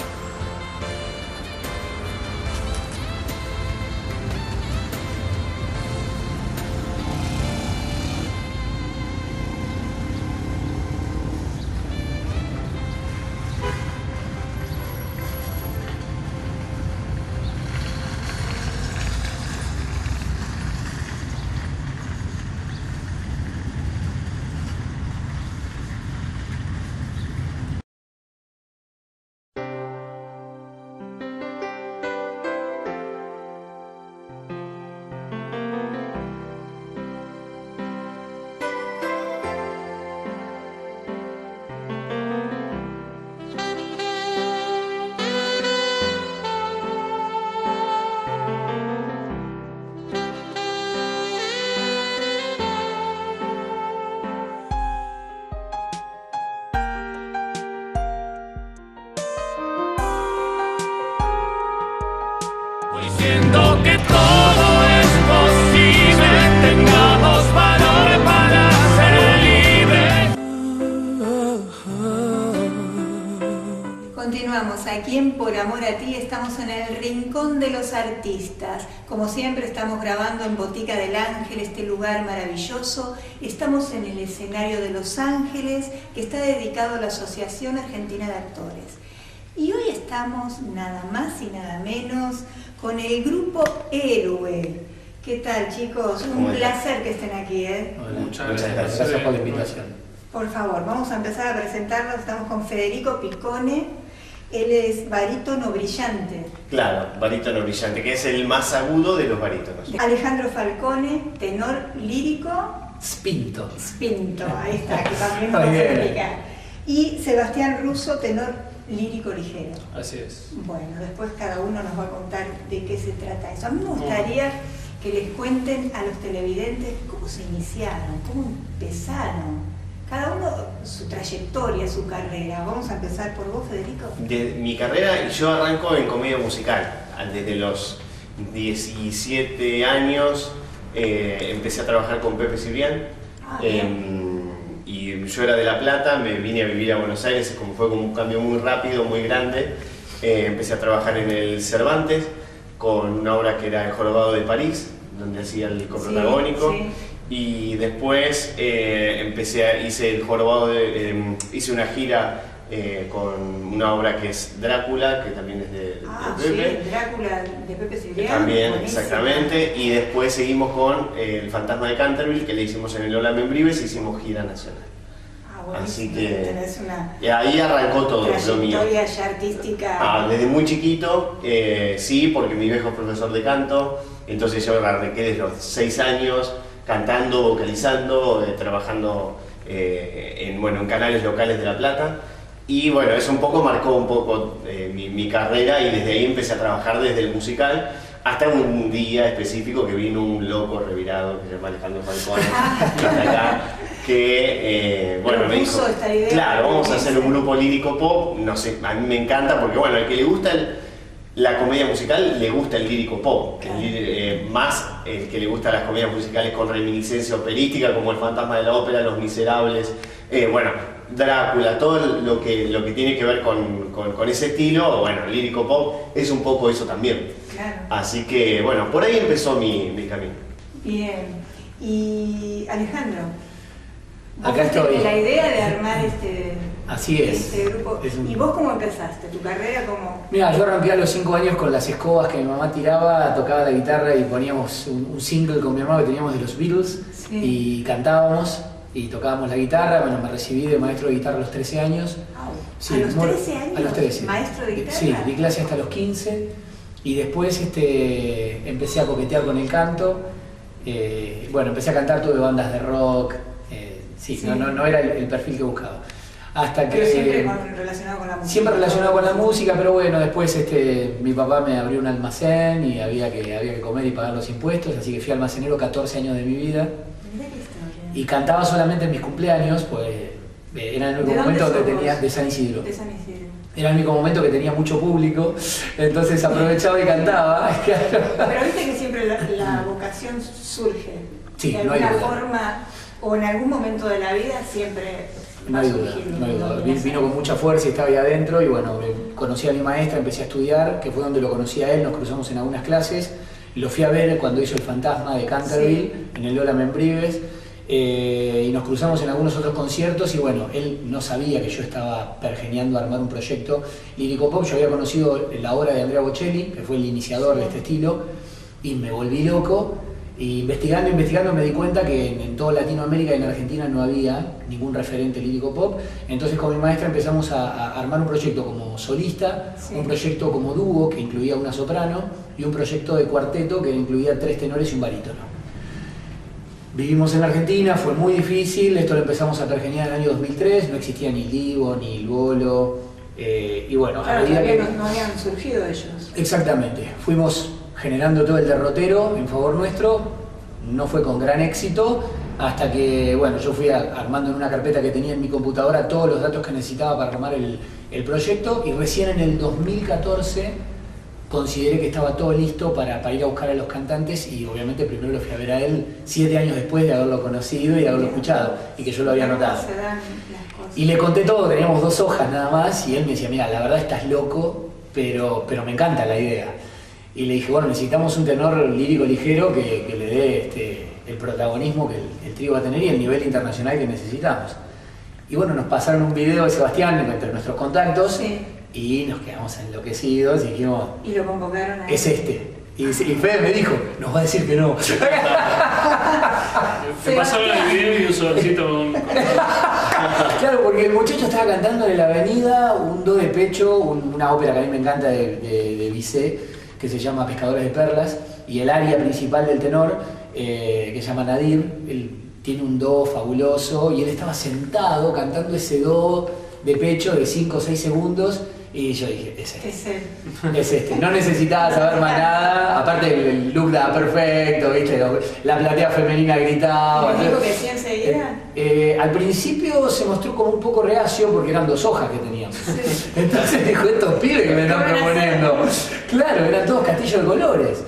[SPEAKER 11] Diciendo que todo es posible, tengamos valor para ser libres.
[SPEAKER 2] Continuamos aquí en Por Amor a Ti, estamos en el Rincón de los Artistas. Como siempre estamos grabando en Botica del Ángel, este lugar maravilloso. Estamos en el escenario de Los Ángeles, que está dedicado a la Asociación Argentina de Actores. Y hoy estamos nada más y nada menos con el grupo Héroe. ¿Qué tal, chicos? Un placer que estén aquí, ¿eh?
[SPEAKER 7] Muchas gracias por la invitación.
[SPEAKER 2] Por favor, vamos a empezar a presentarnos. Estamos con Federico Piccone. Él es barítono brillante.
[SPEAKER 12] Claro, barítono brillante, que es el más agudo de los barítonos.
[SPEAKER 2] Alejandro Falcone, tenor lírico.
[SPEAKER 4] Spinto.
[SPEAKER 2] Spinto, ahí está, que también nos va a explicar. Y Sebastián Russo, tenor lírico ligero.
[SPEAKER 7] Así es.
[SPEAKER 2] Bueno, después cada uno nos va a contar de qué se trata eso. A mí me gustaría que les cuenten a los televidentes cómo se iniciaron, cómo empezaron. Cada uno su trayectoria, su carrera. Vamos a empezar por vos, Federico.
[SPEAKER 12] De mi carrera, yo arranco en comedia musical. Desde los 17 años empecé a trabajar con Pepe Cibrián. Y yo era de La Plata, me vine a vivir a Buenos Aires, fue como un cambio muy rápido, muy grande. Empecé a trabajar en el Cervantes con una obra que era El Jorobado de París, donde hacía el coprotagónico.
[SPEAKER 2] Sí, sí.
[SPEAKER 12] Y después hice el Jorobado hice una gira con una obra que es Drácula, que también es de Pepe.
[SPEAKER 2] Sí, Drácula de Pepe Cibrián.
[SPEAKER 12] También,
[SPEAKER 2] buenísimo.
[SPEAKER 12] exactamente. Y después seguimos con El Fantasma de Canterville, que le hicimos en el Ola Membrives, hicimos gira nacional. Así que
[SPEAKER 2] tenés una
[SPEAKER 12] y ahí arrancó todo lo mío.
[SPEAKER 2] trayectoria ya artística.
[SPEAKER 12] Desde muy chiquito, sí, porque mi viejo es profesor de canto, entonces yo arranqué desde los 6 años cantando, vocalizando, trabajando en canales locales de La Plata. Y bueno, eso marcó un poco mi carrera, y desde ahí empecé a trabajar desde el musical, hasta un día específico que vino un loco revirado que se llama Alejandro Falcón, que me dijo,
[SPEAKER 2] esta idea,
[SPEAKER 12] claro, vamos a hacer un grupo lírico pop. No sé, a mí me encanta porque bueno, al que le gusta la comedia musical, le gusta el lírico pop, más el que le gusta las comedias musicales con reminiscencia operística, como El Fantasma de la Ópera, Los Miserables, Drácula, todo lo que tiene que ver con ese estilo. Bueno, el lírico pop es un poco eso también.
[SPEAKER 2] Claro.
[SPEAKER 12] Así que bueno, por ahí empezó mi camino.
[SPEAKER 2] Bien. Y Alejandro, vos
[SPEAKER 13] Acá estoy.
[SPEAKER 2] la idea de armar
[SPEAKER 13] Así es.
[SPEAKER 2] este grupo. ¿Y vos cómo empezaste? ¿Tu carrera como...?
[SPEAKER 13] Mira, yo arranqué a los 5 años con las escobas que mi mamá tiraba, tocaba la guitarra y poníamos un single con mi hermano que teníamos de los Beatles, y cantábamos y tocábamos la guitarra. Bueno, me recibí de maestro de guitarra a los 13 años.
[SPEAKER 2] ¿A los 13 años?
[SPEAKER 13] A los 13.
[SPEAKER 2] ¿Maestro de guitarra?
[SPEAKER 13] Sí, di clase hasta los 15 y después empecé a coquetear con el canto. Empecé a cantar, tuve bandas de rock. No era el perfil que buscaba. Hasta que,
[SPEAKER 2] pero siempre relacionado con la música.
[SPEAKER 13] Siempre relacionado con la música, pero bueno, después mi papá me abrió un almacén y había que comer y pagar los impuestos, así que fui almacenero 14 años de mi vida. Y cantaba solamente en mis cumpleaños, pues era el único momento donde tenía de San Isidro.
[SPEAKER 2] De San Isidro.
[SPEAKER 13] Era el único momento que tenía mucho público, entonces aprovechaba y cantaba.
[SPEAKER 2] Pero viste que siempre la vocación surge de alguna forma o en algún momento de la vida, siempre
[SPEAKER 13] no hay duda, no hay duda. Vino con mucha fuerza y estaba ahí adentro, y bueno, conocí a mi maestra, empecé a estudiar, que fue donde lo conocí a él, nos cruzamos en algunas clases, lo fui a ver cuando hizo El Fantasma de Canterville, en el Ola Membrives, y nos cruzamos en algunos otros conciertos, y bueno, él no sabía que yo estaba pergeñando a armar un proyecto lírico pop. Yo había conocido la obra de Andrea Bocelli, que fue el iniciador de este estilo, y me volví loco. Y investigando me di cuenta que en toda Latinoamérica y en Argentina no había ningún referente lírico pop. Entonces con mi maestra empezamos a armar un proyecto como solista, un proyecto como dúo que incluía una soprano, y un proyecto de cuarteto que incluía 3 tenores y un barítono. Vivimos en Argentina, fue muy difícil, esto lo empezamos a pergeñar en el año 2003, no existía ni el Divo, ni el Bolo, y bueno,
[SPEAKER 2] claro, todavía no habían surgido ellos.
[SPEAKER 13] Exactamente, fuimos generando todo el derrotero en favor nuestro, no fue con gran éxito, hasta que bueno, yo fui armando en una carpeta que tenía en mi computadora todos los datos que necesitaba para armar el proyecto, y recién en el 2014 consideré que estaba todo listo para ir a buscar a los cantantes, y obviamente primero lo fui a ver a él 7 años después de haberlo conocido y de haberlo escuchado, y que yo lo había notado. Y le conté todo, teníamos 2 hojas nada más, y él me decía, mira, la verdad estás loco, pero me encanta la idea. Y le dije, bueno, necesitamos un tenor lírico ligero que le dé el protagonismo que el trío va a tener y el nivel internacional que necesitamos. Y bueno, nos pasaron un video de Sebastián entre nuestros contactos, y nos quedamos enloquecidos y dijimos,
[SPEAKER 2] y lo convocaron a él.
[SPEAKER 13] Es este. Y Fede me dijo, nos va a decir que no.
[SPEAKER 11] Te pasaron el video y un sobrecito con...
[SPEAKER 13] Claro, porque el muchacho estaba cantando en la avenida un do de pecho, una ópera que a mí me encanta de Bizet, que se llama Pescadores de Perlas, y el aria principal del tenor, que se llama Nadir, él tiene un do fabuloso, y él estaba sentado cantando ese do de pecho de 5 o 6 segundos, y yo dije, es este. Es este. No necesitaba saber más nada, aparte el look daba perfecto, ¿viste? La platea femenina gritaba.
[SPEAKER 2] ¿Y dijo que sí enseguida?
[SPEAKER 13] Al principio se mostró como un poco reacio porque eran 2 hojas que teníamos. Entonces dijo, estos pibes que me están proponiendo. Claro, eran todos castillos de colores.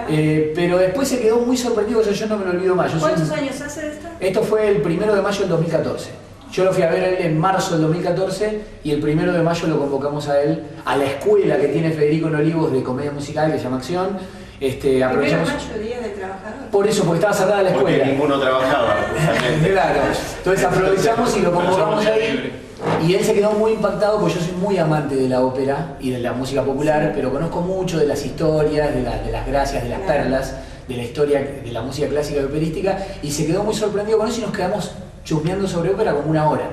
[SPEAKER 13] Pero después se quedó muy sorprendido, yo no me lo olvido más.
[SPEAKER 2] ¿Cuántos años hace esto?
[SPEAKER 13] Esto fue el 1 de mayo del 2014. Yo lo fui a ver a él en marzo del 2014 y el 1 de mayo lo convocamos a él a la escuela que tiene Federico en Olivos de comedia musical que se llama Acción. Aprovechamos...
[SPEAKER 2] 1 de mayo, Día del Trabajador.
[SPEAKER 13] Por eso, porque estaba cerrada la escuela.
[SPEAKER 12] Porque ninguno trabajaba.
[SPEAKER 13] Claro. Entonces aprovechamos y lo convocamos ahí. Y él se quedó muy impactado porque yo soy muy amante de la ópera y de la música popular, pero conozco mucho de las historias, de las gracias, de las perlas, de la historia de la música clásica y operística, y se quedó muy sorprendido con eso y nos quedamos chusmeando sobre ópera como una hora.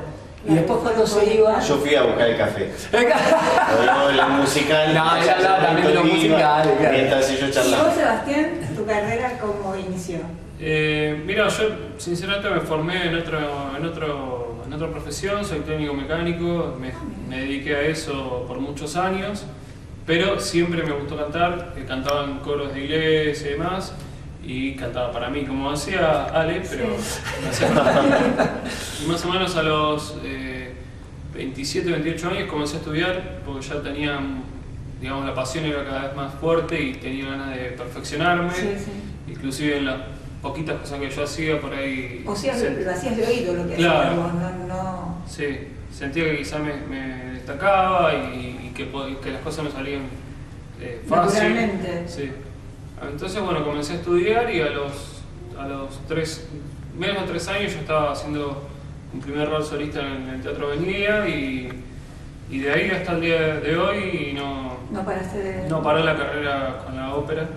[SPEAKER 13] Y después cuando se iba...
[SPEAKER 12] Yo fui a buscar el café. No, la musical.
[SPEAKER 13] No, ya hablaba también de lo musical.
[SPEAKER 12] Mientras ellos
[SPEAKER 2] ¿Y
[SPEAKER 12] charlaban.
[SPEAKER 2] vos, Sebastián, tu carrera cómo inició?
[SPEAKER 11] Mira, yo sinceramente me formé en otra profesión, soy técnico mecánico, me dediqué a eso por muchos años, pero siempre me gustó cantar, cantaba en coros de iglesia y demás, y cantaba para mí, como hacía Ale, pero lo hacía para mí. Y más o menos a los 27, 28 años comencé a estudiar, porque ya tenía, digamos, la pasión era cada vez más fuerte y tenía ganas de perfeccionarme, inclusive en las poquitas cosas que yo hacía por ahí.
[SPEAKER 2] O sea, lo hacías de oído lo que
[SPEAKER 11] claro.
[SPEAKER 2] hacías vos, no.
[SPEAKER 11] Sí, sentía que quizá me destacaba y que las cosas me salían fácil.
[SPEAKER 2] Naturalmente.
[SPEAKER 11] Sí. Entonces, bueno, comencé a estudiar y a los menos de 3 años yo estaba haciendo un primer rol solista en el Teatro Avenida y de ahí hasta el día de hoy
[SPEAKER 2] no paraste de...
[SPEAKER 11] No paré la carrera con la ópera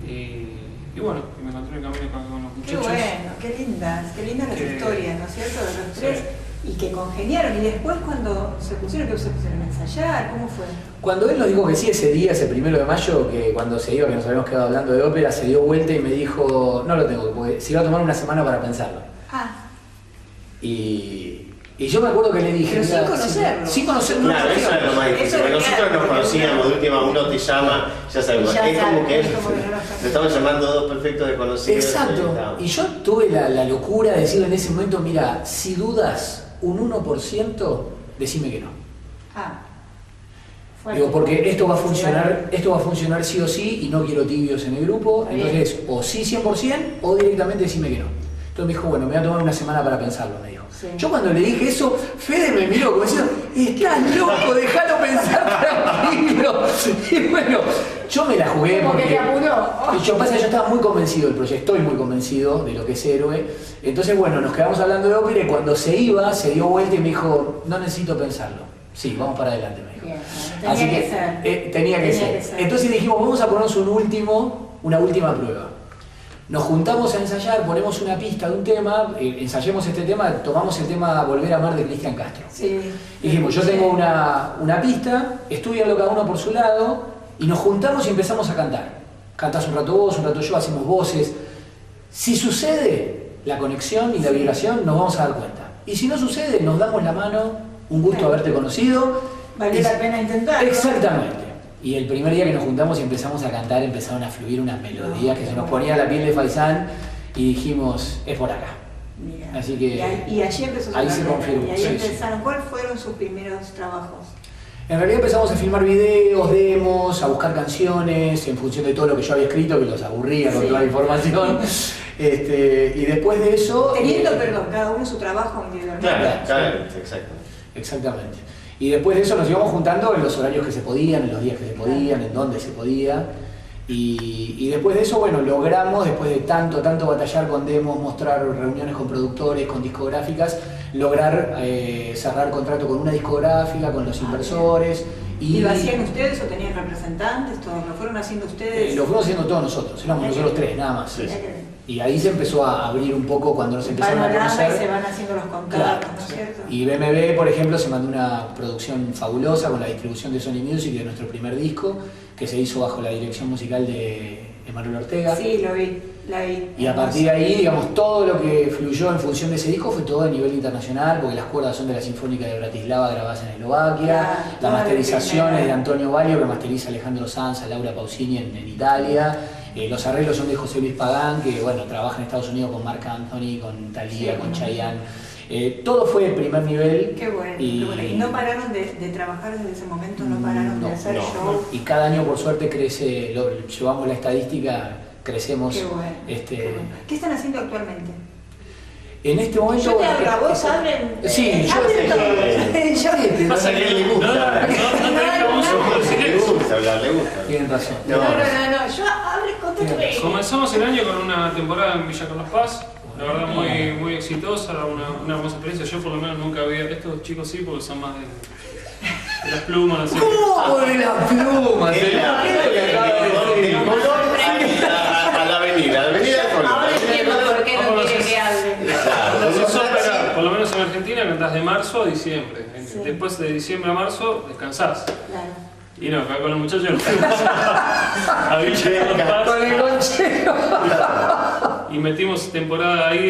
[SPEAKER 11] y bueno, me encontré en el camino con los muchachos.
[SPEAKER 2] Qué bueno, qué lindas las historias, ¿no es cierto? De los tres, y que congeniaron, y después cuando se pusieron a ensayar, ¿cómo fue?
[SPEAKER 13] Cuando él nos dijo que sí ese día, ese 1 de mayo, que cuando se iba, que nos habíamos quedado hablando de ópera, se dio vuelta y me dijo, no lo tengo, porque se iba a tomar una semana para pensarlo. Y yo me acuerdo que le dije...
[SPEAKER 2] Pero sin conocerlo.
[SPEAKER 13] Sin conocerlo.
[SPEAKER 12] Claro, eso era lo más difícil. Porque nosotros nos conocíamos, de última uno te llama, ya sabemos. Es como que lo estamos llamando dos perfectos desconocidos.
[SPEAKER 13] Exacto. Y yo tuve la locura de decirle en ese momento, mira, si dudas un 1%, decime que no. Digo, porque esto va a funcionar sí o sí y no quiero tibios en el grupo. Entonces, o sí 100% o directamente decime que no. Entonces me dijo, bueno, me voy a tomar una semana para pensarlo, me dijo. Yo cuando le dije eso, Fede me miró como diciendo, estás loco, déjalo pensar tranquilo. Y bueno, yo me la jugué porque... Yo estaba muy convencido del proyecto, estoy muy convencido de lo que es Héroe. Entonces, bueno, nos quedamos hablando de ópera y cuando se iba, se dio vuelta y me dijo, no necesito pensarlo. Sí, vamos para adelante, me dijo. Así que tenía que ser. Entonces dijimos, vamos a ponernos una última prueba. Nos juntamos a ensayar, ponemos una pista de un tema, ensayemos este tema, tomamos el tema Volver a Amar de Cristian Castro. Dijimos, yo tengo una pista, estudianlo cada uno por su lado, y nos juntamos y empezamos a cantar. Cantás un rato vos, un rato yo, hacemos voces. Si sucede la conexión y la vibración, nos vamos a dar cuenta. Y si no sucede, nos damos la mano, un gusto haberte conocido.
[SPEAKER 2] Vale la pena intentarlo.
[SPEAKER 13] Exactamente. Y el primer día que nos juntamos y empezamos a cantar, empezaron a fluir unas melodías que se nos ponía la piel de faisán y dijimos, es por acá.
[SPEAKER 2] Mira.
[SPEAKER 13] Así que
[SPEAKER 2] y allí empezó
[SPEAKER 13] ahí se confirmó.
[SPEAKER 2] Y ahí empezaron. ¿Cuáles fueron sus primeros trabajos?
[SPEAKER 13] En realidad empezamos a filmar videos, demos, a buscar canciones en función de todo lo que yo había escrito, que los aburría con toda la información. Y después de eso...
[SPEAKER 2] Teniendo, cada uno su trabajo individualmente.
[SPEAKER 12] Claro, exactamente.
[SPEAKER 13] Y después de eso nos íbamos juntando en los horarios que se podían, en los días que se podían, en donde se podía. Y después de eso, bueno, logramos, después de tanto batallar con demos, mostrar reuniones con productores, con discográficas, lograr cerrar contrato con una discográfica, con los inversores.
[SPEAKER 2] ¿Y lo hacían ustedes o tenían representantes? ¿Todo lo fueron haciendo ustedes?
[SPEAKER 13] Lo fuimos haciendo todos nosotros, éramos nosotros tres, nada más. Y ahí se empezó a abrir un poco cuando nos empezaron a conocer.
[SPEAKER 2] Y se van haciendo los contratos, ¿no es cierto?
[SPEAKER 13] Y BMB, por ejemplo, se mandó una producción fabulosa con la distribución de Sony Music de nuestro primer disco, que se hizo bajo la dirección musical de Emanuel Ortega.
[SPEAKER 2] Sí, la vi.
[SPEAKER 13] Y a partir de ahí, digamos, todo lo que fluyó en función de ese disco fue todo a nivel internacional, porque las cuerdas son de la Sinfónica de Bratislava grabadas en Eslovaquia, la masterización es de Antonio Valio, que masteriza Alejandro Sanz, Laura Pausini en Italia. Los arreglos son de José Luis Pagán, que bueno, trabaja en Estados Unidos con Marc Anthony, con Thalía, con Chayanne. Todo fue de primer nivel.
[SPEAKER 14] Qué bueno,
[SPEAKER 13] y,
[SPEAKER 14] qué bueno. ¿Y no pararon de trabajar desde ese momento? ¿No pararon de hacer show?
[SPEAKER 13] Y cada año, por suerte, crece, llevamos la estadística, crecemos.
[SPEAKER 14] Qué bueno, qué bueno. ¿Qué están haciendo actualmente?
[SPEAKER 13] En este momento...
[SPEAKER 14] Yo te abro a vos, abren...
[SPEAKER 13] Sí, yo...
[SPEAKER 12] Pasa que a él le gusta hablar. Le gusta hablar, le gusta.
[SPEAKER 13] Tienen razón.
[SPEAKER 14] No, yo abre con tu rey.
[SPEAKER 11] Comenzamos el año con una temporada en Villa Carlos Paz. La verdad muy exitosa, una hermosa experiencia. Yo por lo menos nunca había... Estos chicos sí, porque son más de las plumas, no sé.
[SPEAKER 13] ¿Cómo de las plumas?
[SPEAKER 12] A la avenida del Colón.
[SPEAKER 14] Ahora entiendo por qué no quiere que hable.
[SPEAKER 11] Por lo menos en Argentina cantás de marzo a diciembre. Sí. Después de diciembre a marzo descansás.
[SPEAKER 14] Claro.
[SPEAKER 11] Y no, acá con los muchachos nos fuimos a Villa Carlos Paz.
[SPEAKER 13] Con el conchero.
[SPEAKER 11] Y metimos temporada ahí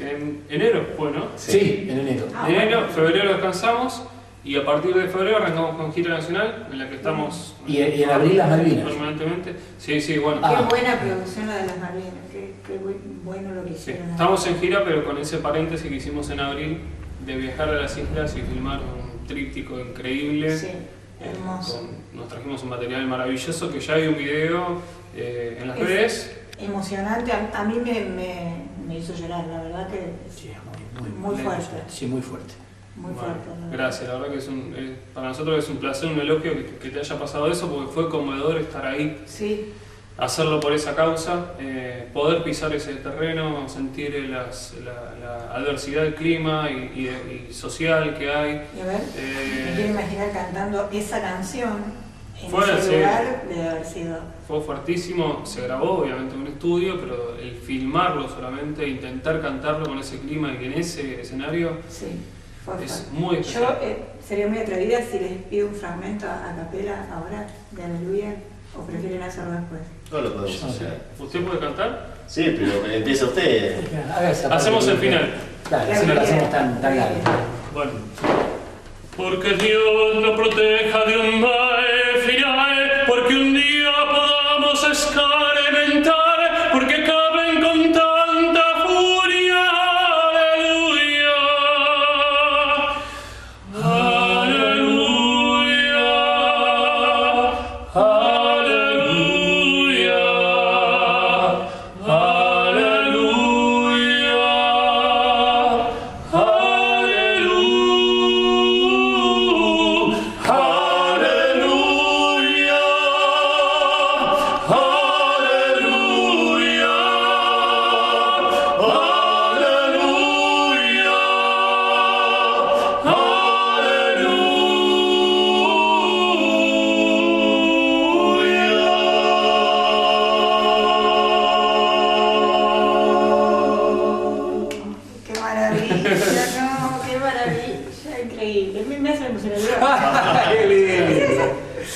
[SPEAKER 11] en enero, bueno.
[SPEAKER 13] Sí, en enero.
[SPEAKER 11] Enero, febrero descansamos. Y a partir de febrero arrancamos con gira nacional, en la que estamos...
[SPEAKER 13] ¿Y en abril las Malvinas?
[SPEAKER 11] Permanentemente. Sí, bueno.
[SPEAKER 14] Qué buena producción la de las Malvinas, qué bueno lo que hicieron.
[SPEAKER 11] Sí. Estamos en gira, pero con ese paréntesis que hicimos en abril, de viajar a las islas y filmar un tríptico increíble.
[SPEAKER 14] Sí, hermoso.
[SPEAKER 11] Nos trajimos un material maravilloso, que ya hay un video en las redes.
[SPEAKER 14] Emocionante, a mí me hizo llorar, la verdad que
[SPEAKER 13] sí,
[SPEAKER 14] muy fuerte.
[SPEAKER 13] Sí, muy fuerte.
[SPEAKER 14] Muy fuerte.
[SPEAKER 11] Gracias, la verdad que para nosotros es un placer, un elogio que te haya pasado eso, porque fue conmovedor estar ahí,
[SPEAKER 14] sí.
[SPEAKER 11] Hacerlo por esa causa, poder pisar ese terreno, sentir la adversidad del clima y social que hay.
[SPEAKER 14] Y a ver, me quiero imaginar cantando esa canción en
[SPEAKER 11] fue,
[SPEAKER 14] ese lugar, debe haber sido...
[SPEAKER 11] Fue fuertísimo, se grabó obviamente en un estudio, pero el filmarlo solamente, intentar cantarlo con ese clima y en ese escenario... Sí. Es muy especial.
[SPEAKER 14] Yo sería muy atrevida si les pido un fragmento a capela ahora de Aleluya, o prefieren hacerlo después.
[SPEAKER 12] No lo podemos hacer.
[SPEAKER 11] ¿Usted puede cantar?
[SPEAKER 12] Sí, pero empieza usted.
[SPEAKER 11] Hacemos el final.
[SPEAKER 13] Claro, así no lo hacemos tan largo.
[SPEAKER 11] Bueno. Porque Dios nos proteja de un mal final, porque un día podamos experimentar, porque caben con tanta furia.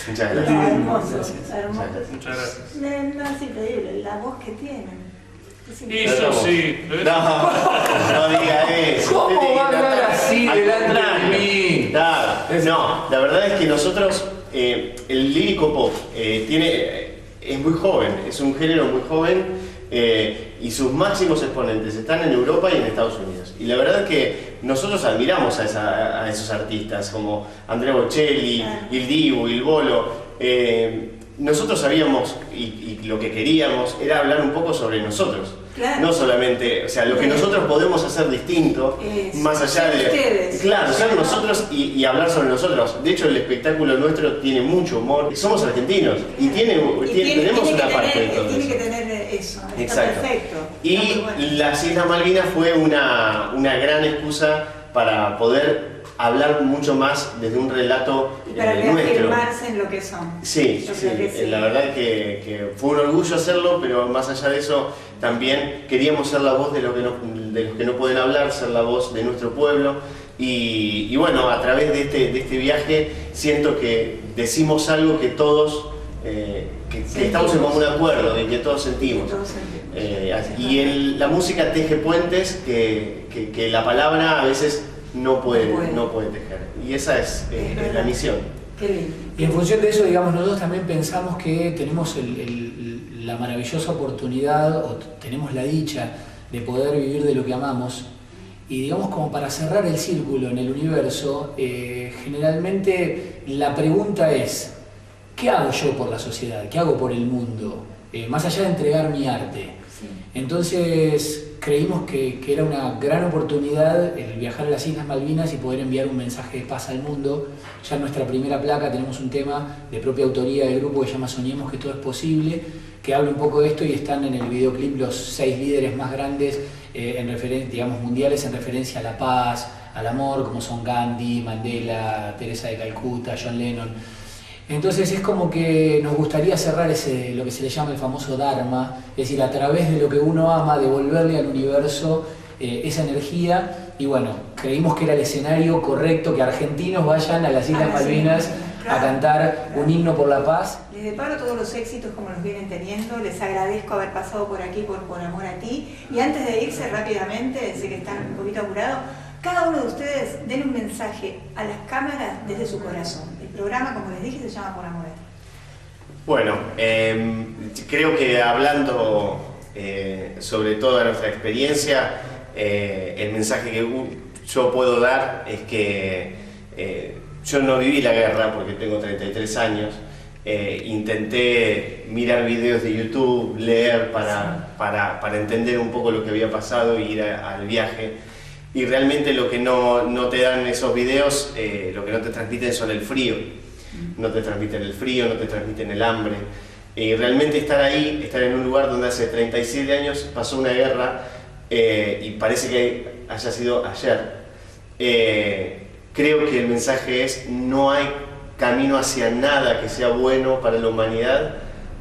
[SPEAKER 12] Muchas gracias.
[SPEAKER 14] Hermoso, hermoso.
[SPEAKER 11] Muchas gracias.
[SPEAKER 14] No, es increíble, la voz que tienen.
[SPEAKER 11] Y yo sí.
[SPEAKER 12] No diga eso.
[SPEAKER 13] ¿Cómo va a hablar así delante de mí?
[SPEAKER 12] No, la verdad es que nosotros, el lírico pop es muy joven, es un género muy joven y sus máximos exponentes están en Europa y en Estados Unidos. Y la verdad es que nosotros admiramos a esos artistas como Andrea Bocelli, Il Divo, Il Bolo. Nosotros sabíamos y lo que queríamos era hablar un poco sobre nosotros.
[SPEAKER 14] Claro.
[SPEAKER 12] No solamente, o sea, lo que nosotros podemos hacer distinto, más allá de...
[SPEAKER 14] Ustedes.
[SPEAKER 12] Claro, ser nosotros y hablar sobre nosotros. De hecho, el espectáculo nuestro tiene mucho humor. Somos argentinos y tenemos una parte de todo
[SPEAKER 14] tiene
[SPEAKER 12] eso.
[SPEAKER 14] que tener eso, está
[SPEAKER 12] exacto.
[SPEAKER 14] Perfecto.
[SPEAKER 12] Y las Islas Malvinas fue una gran excusa para poder hablar mucho más desde un relato
[SPEAKER 14] y para reafirmarse en lo que son.
[SPEAKER 12] Sí, sí. La verdad que fue un orgullo hacerlo, pero más allá de eso también queríamos ser la voz de los que no pueden hablar, ser la voz de nuestro pueblo y bueno, a través de este viaje siento que decimos algo que todos que estamos en común acuerdo y que todos sentimos. Y la música teje puentes que la palabra a veces no puede tejer. Y esa es la misión.
[SPEAKER 14] Qué lindo.
[SPEAKER 13] Y en función de eso, digamos, nosotros también pensamos que tenemos la maravillosa oportunidad, o tenemos la dicha de poder vivir de lo que amamos, Y digamos, como para cerrar el círculo en el universo, generalmente la pregunta es, ¿qué hago yo por la sociedad? ¿Qué hago por el mundo? Más allá de entregar mi arte.
[SPEAKER 5] Sí.
[SPEAKER 13] Entonces creímos que era una gran oportunidad el viajar a las Islas Malvinas y poder enviar un mensaje de paz al mundo. Ya en nuestra primera placa tenemos un tema de propia autoría del grupo que se llama Soñemos que todo es posible, que habla un poco de esto, y están en el videoclip los 6 líderes más grandes digamos, mundiales en referencia a la paz, al amor, como son Gandhi, Mandela, Teresa de Calcuta, John Lennon. Entonces es como que nos gustaría cerrar lo que se le llama el famoso Dharma, es decir, a través de lo que uno ama, devolverle al universo esa energía. Y bueno, creímos que era el escenario correcto que argentinos vayan a las Islas Malvinas a cantar un himno por la paz.
[SPEAKER 14] Les deparo todos los éxitos como los vienen teniendo, les agradezco haber pasado por aquí por amor a ti. Y antes de irse rápidamente, sé que están un poquito apurados, cada uno de ustedes den un mensaje a las cámaras desde su corazón. El programa, como les dije, se llama Por Amor a Ti.
[SPEAKER 12] Bueno, creo que hablando sobre toda nuestra experiencia, el mensaje que yo puedo dar es que yo no viví la guerra porque tengo 33 años. Intenté mirar videos de YouTube, leer para entender un poco lo que había pasado y ir al viaje. Y realmente lo que no te dan esos videos, lo que no te transmiten son el frío. No te transmiten el frío, no te transmiten el hambre. Y realmente estar ahí, estar en un lugar donde hace 37 años pasó una guerra y parece que haya sido ayer. Creo que el mensaje es: no hay camino hacia nada que sea bueno para la humanidad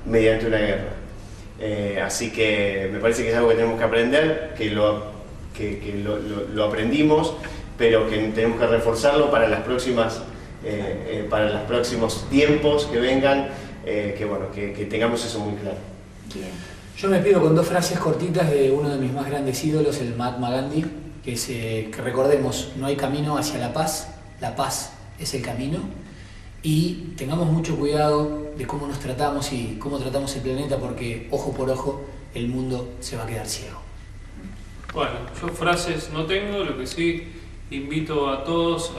[SPEAKER 12] mediante una guerra. Así que me parece que es algo que tenemos que aprender, que lo aprendimos, pero que tenemos que reforzarlo para las próximas, para los próximos tiempos que vengan, que tengamos eso muy claro.
[SPEAKER 14] Bien.
[SPEAKER 13] Yo me pido con 2 frases cortitas de uno de mis más grandes ídolos, el Mahatma Gandhi, que es que recordemos: no hay camino hacia la paz es el camino, y tengamos mucho cuidado de cómo nos tratamos y cómo tratamos el planeta, porque ojo por ojo el mundo se va a quedar ciego.
[SPEAKER 11] Bueno, yo frases no tengo, lo que sí invito a todos,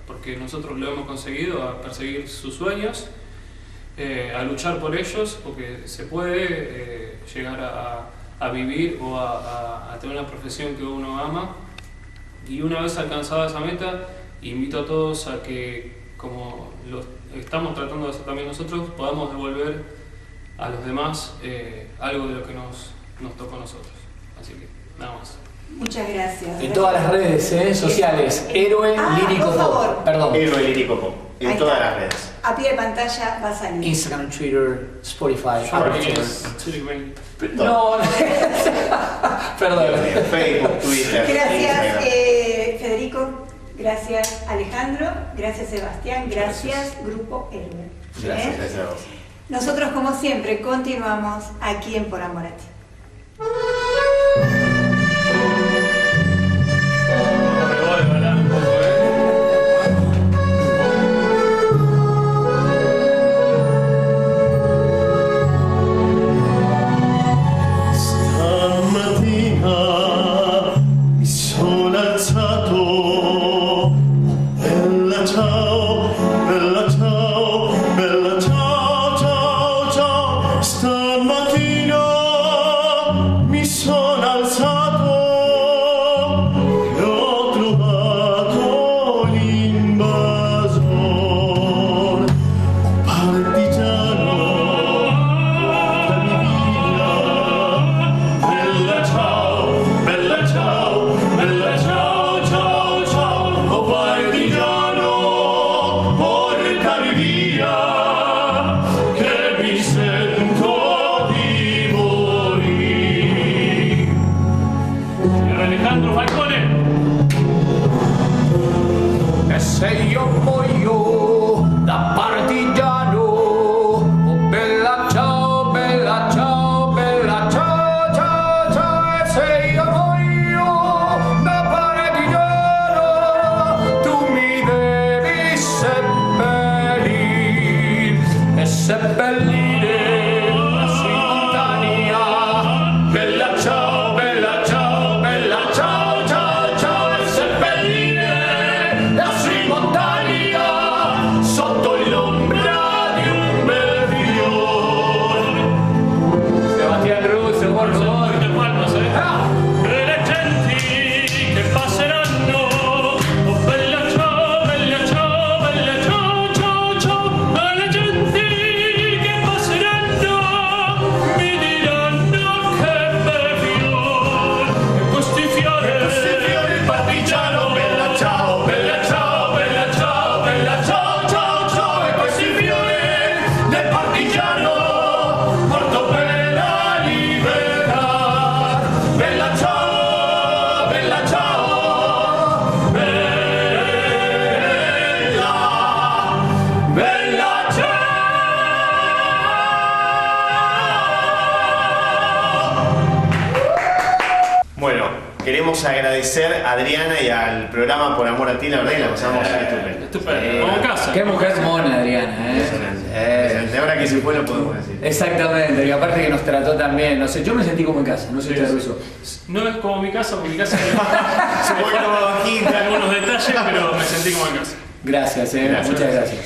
[SPEAKER 11] porque nosotros lo hemos conseguido, a perseguir sus sueños, a luchar por ellos, porque se puede llegar a vivir o a tener una profesión que uno ama. Y una vez alcanzada esa meta, invito a todos a que, como lo estamos tratando de hacer también nosotros, podamos devolver a los demás algo de lo que nos tocó a nosotros. Así que nada más.
[SPEAKER 14] Muchas gracias.
[SPEAKER 13] En todas las redes sociales, Héroe Lírico Pop. Perdón.
[SPEAKER 12] Héroe Lírico Pop. En todas las redes.
[SPEAKER 14] A pie de pantalla va a salir.
[SPEAKER 13] Instagram, Twitter, Spotify,
[SPEAKER 11] No,
[SPEAKER 13] perdón.
[SPEAKER 12] Facebook, Twitter.
[SPEAKER 14] Gracias, Federico. Gracias, Alejandro. Gracias, Sebastián. Gracias, Grupo Héroe.
[SPEAKER 12] Gracias a vos.
[SPEAKER 14] Nosotros, como siempre, continuamos aquí en Por Amor a Ti.
[SPEAKER 15] Stamattina mi sono alzato
[SPEAKER 12] queremos agradecer a Adriana y al programa Por Amor a Ti, la verdad que la pasamos estupendo.
[SPEAKER 11] Estupendo, como casa.
[SPEAKER 13] Qué mujer mona, Adriana,
[SPEAKER 12] Impresionante. Ahora que se fue lo podemos decir.
[SPEAKER 13] Exactamente, y aparte que nos trató también, no sé, yo me sentí como en casa, no sé ustedes eso.
[SPEAKER 11] No es como mi casa, porque mi casa se fue algunos detalles, pero me sentí como en casa.
[SPEAKER 13] Gracias, muchas gracias.